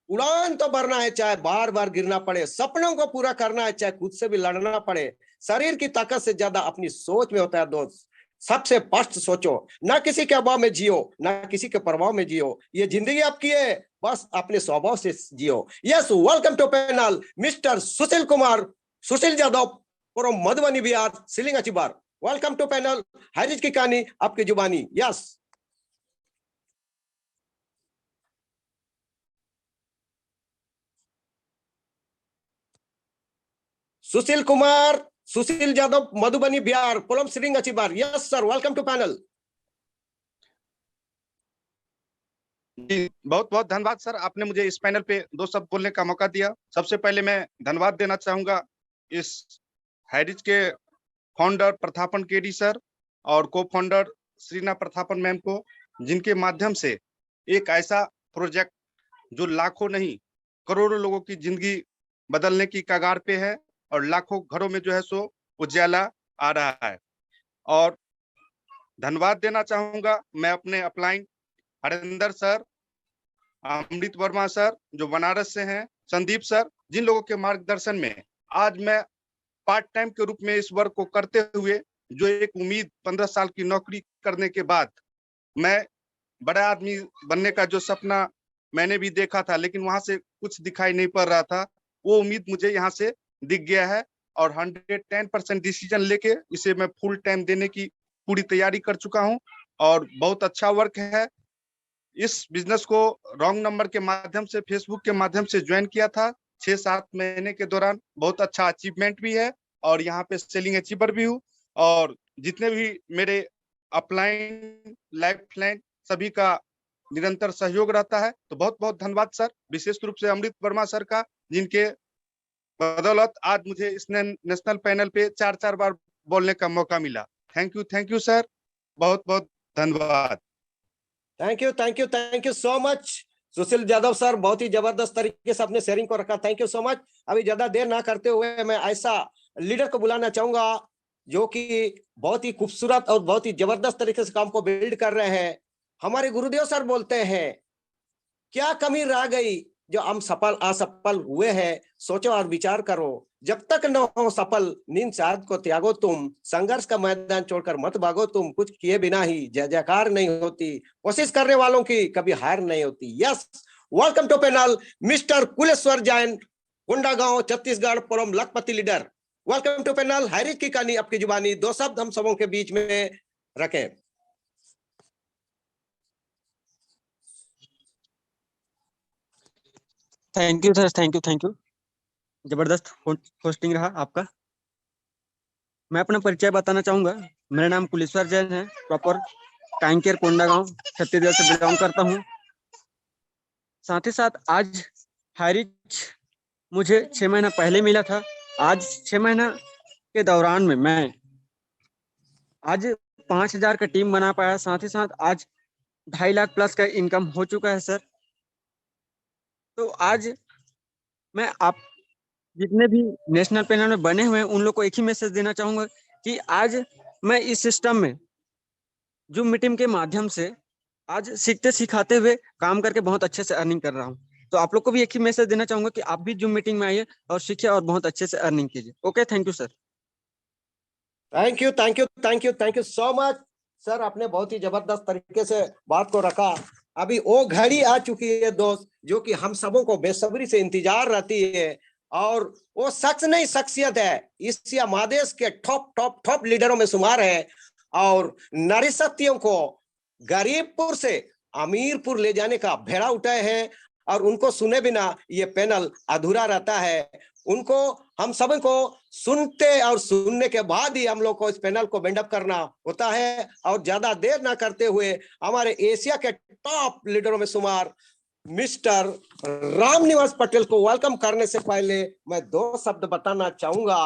उड़ान तो भरना है, चाहे बार बार गिरना पड़े, सपनों को पूरा करना है, चाहे खुद से भी लड़ना पड़े। शरीर की ताकत से ज्यादा अपनी सोच में होता है दोस्त। सबसे फर्स्ट सोचो, ना किसी के अभाव में जियो, ना किसी के प्रभाव में जियो। ये जिंदगी आपकी है, बस अपने स्वभाव से जियो। Yes, welcome to panel mister Sushil Kumar, Sushil Yadav from Madhubani Bihar, selling achiever. Welcome to panel, high rich की कहानी आपकी जुबानी। यस, सुशील कुमार, सुशील यादव, मधुबनी बिहार, कोलम selling achiever. Yes sir, welcome to panel. जी, बहुत बहुत धन्यवाद सर, आपने मुझे इस पैनल पे दो शब्द बोलने का मौका दिया। सबसे पहले मैं धन्यवाद देना चाहूंगा इस हाईरिच के फाउंडर प्रथापन केडी सर और को फाउंडर श्रीना प्रथापन मैम को, जिनके माध्यम से एक ऐसा प्रोजेक्ट जो लाखों नहीं करोड़ों लोगों की जिंदगी बदलने की कगार पे है, और लाखों घरों में जो है सो उजाला आ रहा है। और धन्यवाद देना चाहूंगा मैं अपने अपलाइन हरिंदर सर, अमृत वर्मा सर जो बनारस से हैं, संदीप सर, जिन लोगों के मार्गदर्शन में आज मैं पार्ट टाइम के रूप में इस वर्क को करते हुए, जो एक उम्मीद 15 साल की नौकरी करने के बाद मैं बड़ा आदमी बनने का जो सपना मैंने भी देखा था, लेकिन वहां से कुछ दिखाई नहीं पड़ रहा था, वो उम्मीद मुझे यहाँ से दिख गया है। और 110% डिसीजन लेके इसे मैं फुल टाइम देने की पूरी तैयारी कर चुका हूँ, और बहुत अच्छा वर्क है। इस बिजनेस को रॉन्ग नंबर के माध्यम से, फेसबुक के माध्यम से ज्वाइन किया था। 6-7 महीने के दौरान बहुत अच्छा अचीवमेंट भी है और यहाँ पे सेलिंग अचीवर भी हूँ। और जितने भी मेरे अपलाइन, लाइफलाइन सभी का निरंतर सहयोग रहता है। तो बहुत बहुत धन्यवाद सर, विशेष रूप से अमृत वर्मा सर का, जिनके बदौलत आज मुझे इस नेशनल पैनल पे 4-4 बार बोलने का मौका मिला। थैंक यू सर, बहुत बहुत धन्यवाद। Thank you so much Sushil Yadav sir, बहुत ही जबरदस्त तरीके से अपने शेयरिंग को रखा। Thank you so much. अभी ज्यादा देर ना करते हुए मैं ऐसा लीडर को बुलाना चाहूंगा जो कि बहुत ही खूबसूरत और बहुत ही जबरदस्त तरीके से काम को बिल्ड कर रहे हैं। हमारे गुरुदेव सर बोलते हैं, क्या कमी रह गई जो हम सफल असफल हुए हैं, सोचो और विचार करो, जब तक न हो सफल नींद चाँद को त्यागो तुम, संघर्ष का मैदान छोड़कर मत भागो तुम, कुछ किए बिना ही जय जयकार नहीं होती, कोशिश करने वालों की कभी हार नहीं होती। Yes, welcome to panel mister Kuleshwar Jain, Kondagaon Chhattisgarh, परम लखपति leader. Welcome to panel. High rich की कहानी आपकी जुबानी, 2 शब्द हम सबों के बीच में रखें। Thank you sir, thank you. जबरदस्त होस्टिंग रहा आपका। मैं अपना परिचय बताना चाहूंगा। मेरा नाम कुलेश्वर जैन है, प्रॉपर कांकेर कोंडागांव छत्तीसगढ़ से बिलोंग करता हूँ। साथ ही साथ आज हैरिज मुझे 6 महीना पहले मिला था। आज 6 महीना के दौरान में मैं आज 5,000 का टीम बना पाया। साथ ही साथ आज 2.5 लाख प्लस का इनकम हो चुका है सर। तो आज मैं आप जितने भी नेशनल पैनल में बने हुए हैं उन लोग को एक ही मैसेज देना चाहूंगा कि आज मैं इस सिस्टम में जूम मीटिंग के माध्यम से आज सीखते सिखाते हुए काम करके बहुत अच्छे से अर्निंग कर रहा हूँ। तो आप लोग को भी एक ही मैसेज देना चाहूंगा कि आप भी जूम मीटिंग में आइए और सीखिए और बहुत अच्छे से अर्निंग कीजिए। Okay, thank you sir. Thank you so much sir, आपने बहुत ही जबरदस्त तरीके से बात को रखा। अभी वो घड़ी आ चुकी है दोस्त, जो कि हम सबों को बेसब्री से इंतजार रहती है, और वो शख्स नहीं शख्सियत है, एशिया महादेश के टॉप लीडरों में शुमार है, और नारी शक्तियों को गरीबपुर से अमीरपुर ले जाने का भेड़ा उठाए हैं, और उनको सुने बिना ये पैनल अधूरा रहता है। उनको हम सब को सुनते और सुनने के बाद ही हम लोग को इस पैनल को बेंडअप करना होता है। और ज्यादा देर ना करते हुए हमारे एशिया के टॉप लीडरों में शुमार मिस्टर रामनिवास पटेल को वेलकम करने से पहले मैं 2 शब्द बताना चाहूंगा।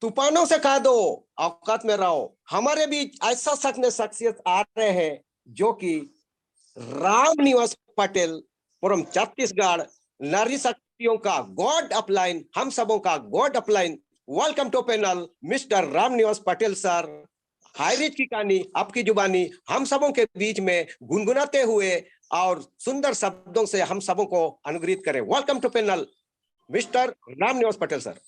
तूफानों से कह दो औकात में रहो। हमारे बीच ऐसा शख्सियत आ रहे हैं जो कि रामनिवास पटेल, फ्रॉम छत्तीसगढ़, नारी शक्तियों का गॉड अपलाइन, हम सबों का god upline. Welcome to panel mister Ramnivas Patel sir. High rich की कहानी आपकी जुबानी, हम सबों के बीच में गुनगुनाते हुए और सुंदर शब्दों से हम सबों को अनुग्रहित करें। Welcome to panel mister Ramnivas Patel sir.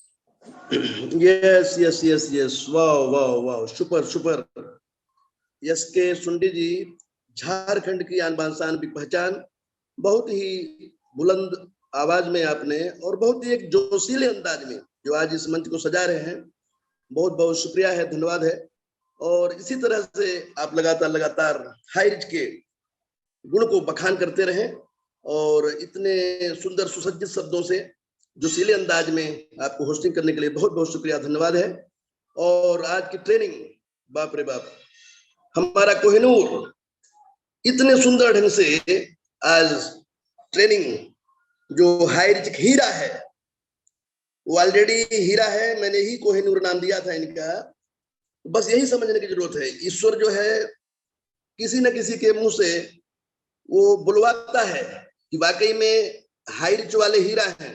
Yes, वाह, सुपर। यस के सुंडी जी, झारखंड की आन बान शान की पहचान, बहुत ही बुलंद आवाज में आपने और बहुत ही एक जोशीले अंदाज में जो आज इस मंच को सजा रहे हैं, बहुत बहुत शुक्रिया है, धन्यवाद है। और इसी तरह से आप लगातार हैरिज के गुण को बखान करते रहें और इतने सुंदर सुसज्जित शब्दों से जोशीले अंदाज में आपको होस्टिंग करने के लिए बहुत बहुत शुक्रिया, धन्यवाद है। और आज की ट्रेनिंग, बाप रे बाप, हमारा कोहिनूर इतने सुंदर ढंग से आज ट्रेनिंग, जो हैरिज हीरा है, वो ऑलरेडी हीरा है, मैंने ही कोहिनूर नाम दिया था इनका। बस यही समझने की जरूरत है, ईश्वर जो है किसी न किसी के मुंह से वो बुलवाता है कि वाकई में हैरिज वाले हीरा हैं।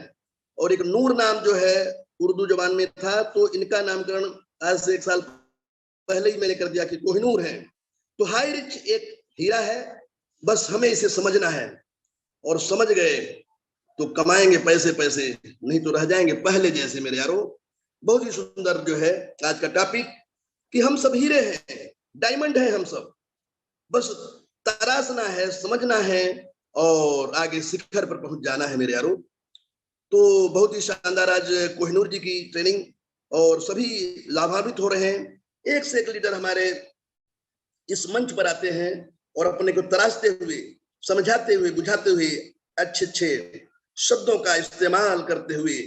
और एक नूर नाम जो है उर्दू जबान में था, तो इनका नामकरण आज से 1 साल पहले ही मैंने कर दिया कि कोहिनूर है। तो हैरिज एक हीरा है, बस हमें इसे समझना है, और समझ गए तो कमाएंगे पैसे, नहीं तो रह जाएंगे पहले जैसे मेरे यारों। बहुत ही सुंदर जो है आज का टॉपिक कि हम सब हीरे हैं, डायमंड हैं हम सब, बस तराशना है, समझना है और आगे शिखर पर पहुंच जाना है मेरे यारों। तो बहुत ही शानदार आज कोहिनूर जी की ट्रेनिंग और सभी लाभान्वित हो रहे हैं। एक से एक लीडर हमारे इस मंच पर आते हैं और अपने को तराशते हुए, समझाते हुए, बुझाते हुए, अच्छे अच्छे शब्दों का इस्तेमाल करते हुए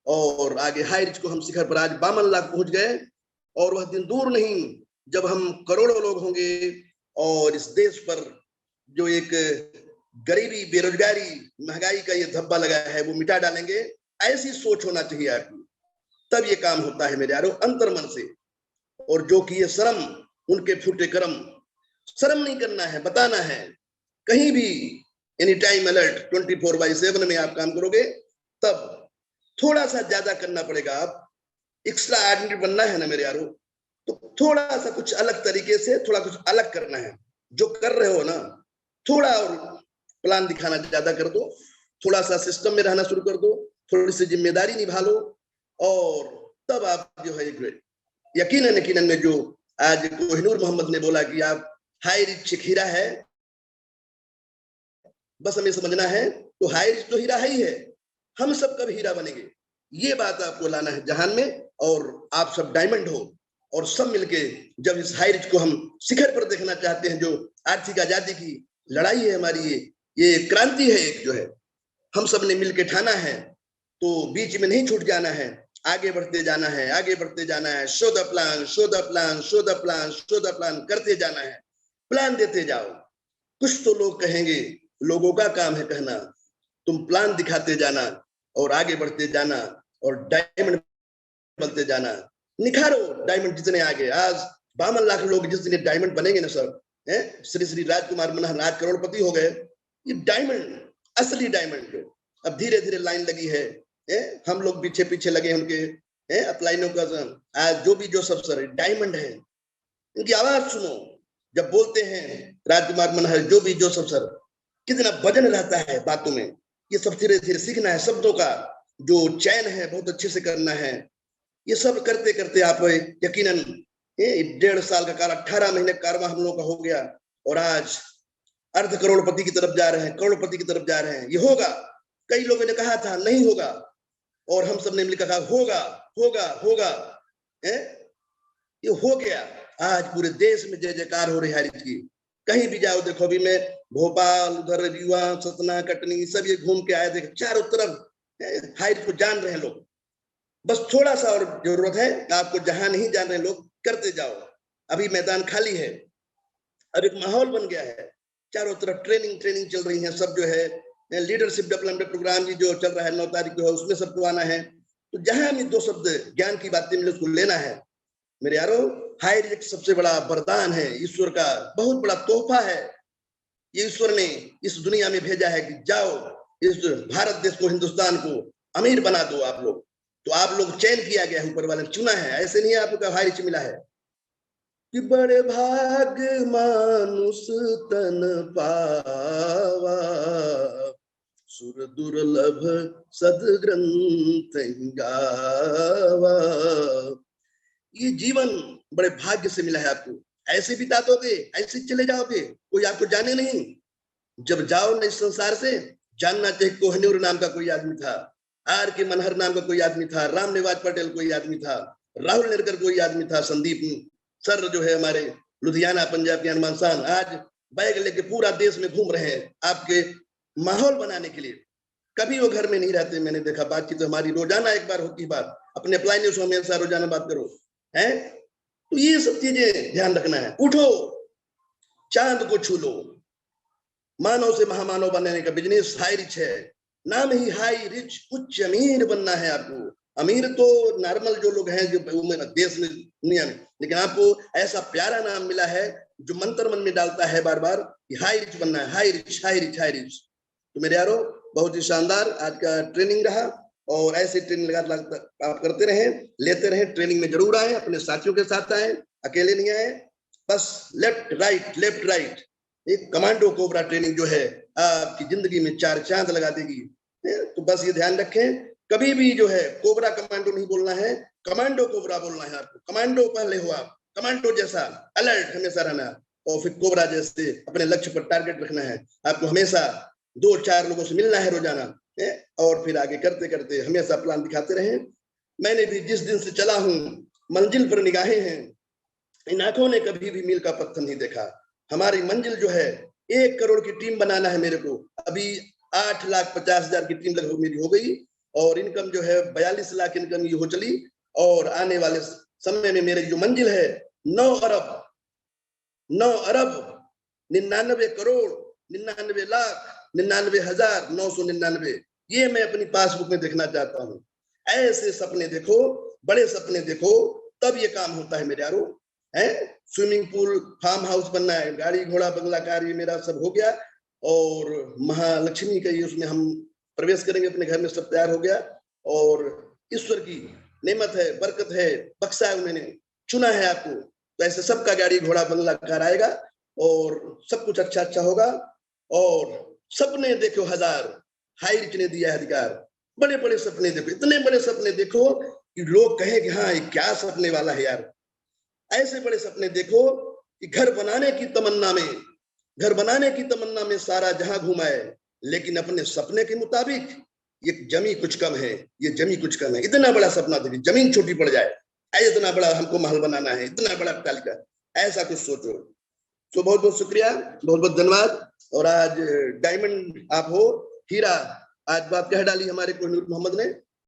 और आगे हाई रिच को हम शिखर पर आज 52 लाख पहुंच गए। और वह दिन दूर नहीं जब हम करोड़ों लोग होंगे और इस देश पर जो एक गरीबी, बेरोजगारी, महंगाई का ये धब्बा लगा है वो मिटा डालेंगे। ऐसी सोच होना चाहिए आपकी, तब ये काम होता है मेरे यारों, अंतर्मन से। और जो कि ये शर्म, उनके फूटे कर्म, शर्म नहीं करना है, बताना है। कहीं भी एनी टाइम अलर्ट 24/7 में आप काम करोगे, तब थोड़ा सा ज्यादा करना पड़ेगा। आप एक्स्ट्रा ऑर्डिनरी बनना है ना मेरे यारों, तो थोड़ा सा कुछ अलग तरीके से, थोड़ा कुछ अलग करना है। जो कर रहे हो ना, थोड़ा और प्लान दिखाना ज्यादा कर दो, थोड़ा सा सिस्टम में रहना शुरू कर दो, थोड़ी सी जिम्मेदारी निभा लो, और तब आप जो है यकीनन यकीनन में जो आज कोहिनूर मोहम्मद ने बोला कि आप हाई रिच हीरा है, बस हमें समझना है, तो हाई रिच तो हीरा ही है, हम सब कब हीरा बनेंगे, ये बात आपको लाना है जहान में। और आप सब डायमंड हो, और सब मिलके जब इस हाई रिच को हम शिखर पर देखना चाहते हैं, जो आर्थिक आजादी की लड़ाई है हमारी, ये क्रांति है एक जो है, हम सब ने मिलके ठाना है, तो बीच में नहीं छूट जाना है, आगे बढ़ते जाना है, आगे बढ़ते जाना है। Show the plan, show the plan, show the plan, show the plan करते जाना है, प्लान देते जाओ। कुछ तो लोग कहेंगे, लोगों का काम है कहना, तुम प्लान दिखाते जाना और आगे बढ़ते जाना और डायमंड बनते जाना। निखारो डायमंड जितने आगे। आज 52 लाख लोग जिस दिन डायमंड बनेंगे ना सर, श्री श्री राजकुमार मनहर आज करोड़पति हो गए, ये डायमंड, असली डायमंड जो अब धीरे धीरे लाइन लगी है, हम लोग पीछे पीछे लगे उनके अपलाइनों का। आज जो भी जो सब सर डायमंड है, इनकी आवाज सुनो जब बोलते हैं राजकुमार मनहर, जो भी जो सब सर, कितना वजन रहता है बातों में। ये सब धीरे धीरे सीखना है, शब्दों का जो चयन है बहुत अच्छे से करना है। ये सब करते करते आप यकीनन 1.5 साल का काल, 18 महीने का कारवां हम लोगों का हो गया, और आज अर्ध करोड़पति की तरफ जा रहे हैं, करोड़पति की तरफ जा रहे हैं। ये होगा, कई लोगों ने कहा था नहीं होगा, और हम सब ने मिलकर कहा होगा होगा होगा, ये हो गया। आज पूरे देश में जय जयकार हो रही है की। कहीं भी जाओ देखो, अभी मैं भोपाल, उधर रीवा, सतना, कटनी सब ये घूम के आया, देख चारों तरफ हाई को जान रहे हैं लोग। बस थोड़ा सा और जरूरत है, आपको जहां नहीं जान रहे लोग करते जाओ। अभी मैदान खाली है, अब एक माहौल बन गया है, चारों तरफ ट्रेनिंग चल रही है, सब जो है लीडरशिप डेवलपमेंट प्रोग्राम भी जो चल रहा है 9 तारीख को है, उसमें सबको आना है। तो जहां भी 2 शब्द ज्ञान की बातें मिले उसको लेना है मेरे यारो। हाई रिच सबसे बड़ा वरदान है, ईश्वर का बहुत बड़ा तोहफा है। ये ईश्वर ने इस दुनिया में भेजा है कि जाओ इस भारत देश को, हिंदुस्तान को अमीर बना दो आप लोग। तो आप लोग चयन किया गया है, ऊपर वाले ने चुना है, ऐसे नहीं आपको हाई रिच मिला है कि बड़े भाग मानुष तन पावा, सुर दुर्लभ सदग्रंथ गावा। ये जीवन बड़े भाग्य से मिला है आपको, ऐसे बिता दोगे, ऐसे चले जाओगे, कोई आपको जाने नहीं। जब जाओ ना इस संसार से, जानना चाहिए कोहिनूर नाम का कोई आदमी था, आर के मनहर नाम का कोई आदमी था, राम निवास पटेल कोई आदमी था, राहुल नेरकर कोई आदमी था, संदीप सर जो है हमारे लुधियाना पंजाब के हनुमान शान, आज बैग लेके पूरा देश में घूम रहे हैं आपके माहौल बनाने के लिए। कभी वो घर में नहीं रहते, मैंने देखा। बातचीत तो हमारी रोजाना एक बार होती बात, अपने अप्लाई से हमेशा रोजाना बात करो है। तो ये सब चीजें ध्यान रखना है। उठो, चांद को छू लो, मानव से महामानव बनने का बिजनेस हाई रिच है, नाम ही हाई रिच। उच्च अमीर बनना है आपको। अमीर तो नॉर्मल जो लोग हैं जो देश में, दुनिया में, लेकिन आपको ऐसा प्यारा नाम मिला है जो मंत्र मन में डालता है बार बार कि हाई रिच बनना है, high rich, high rich, high rich. तो मेरे यारो बहुत ही शानदार आज का ट्रेनिंग रहा, और ऐसे ट्रेनिंग लगातार आप करते रहें, लेते रहें। ट्रेनिंग में जरूर आए, अपने साथियों के साथ आए, अकेले नहीं आए। बस लेफ्ट राइट, लेफ्ट राइट, एक कमांडो कोबरा ट्रेनिंग जो है आपकी जिंदगी में 4 चांद लगा देगी। तो बस ये ध्यान रखें, कभी भी जो है कोबरा कमांडो नहीं बोलना है, कमांडो कोबरा बोलना है आपको। कमांडो पहले हो आप, कमांडो जैसा अलर्ट हमेशा रहना, और फिर कोबरा जैसे अपने लक्ष्य पर टारगेट रखना है आपको। हमेशा 2-4 लोगों से मिलना है रोजाना, और फिर आगे करते करते हमेशा प्लान दिखाते रहें। मैंने भी जिस दिन से चला हूं, मंजिल पर निगाहें हैं, इन आंखों ने कभी भी मील का पत्थर नहीं देखा। हमारी मंजिल जो है 1 करोड़ की टीम बनाना है मेरे को। अभी 8,50,000 की टीम लगभग मेरी हो गई और इनकम जो है 42 लाख इनकम ये हो चली। और आने वाले समय में मेरी जो मंजिल है 9 अरब 99 करोड़ 99 लाख 99,999, ये मैं अपनी पासबुक में देखना चाहता हूँ। ऐसे सपने देखो, बड़े सपने देखो, तब ये काम होता है मेरे यारों। है स्विमिंग पूल, फार्म हाउस बनना है, गाड़ी घोड़ा बंगला कार ये मेरा सब हो गया। और महालक्ष्मी का ये उसमें हम प्रवेश करेंगे अपने घर में, सब तैयार हो गया। और ईश्वर की नेमत है, बरकत है, बख्शा है, उन्होंने चुना है आपको, तो ऐसे सबका गाड़ी घोड़ा बंगला कार आएगा और सब कुछ अच्छा अच्छा होगा। और सपने देखो 1000, हाई रिच ने दिया है अधिकार। बड़े बड़े सपने देखो, इतने बड़े सपने देखो कि लोग कहें कि हाँ ये क्या सपने वाला है यार। ऐसे बड़े सपने देखो कि घर बनाने की तमन्ना में सारा जहां घुमाए, लेकिन अपने सपने के मुताबिक ये जमी कुछ कम है, ये जमी कुछ कम है। इतना बड़ा सपना देखिए, जमीन छोटी पड़ जाए, इतना बड़ा हमको महल बनाना है, इतना बड़ा अट्टालिका, ऐसा कुछ सोचो। तो बहुत बहुत शुक्रिया, बहुत बहुत धन्यवाद। और आज डायमंड आप हो, हीरा आज बात कह डाली हमारे कोहिनूर मोहम्मद ने।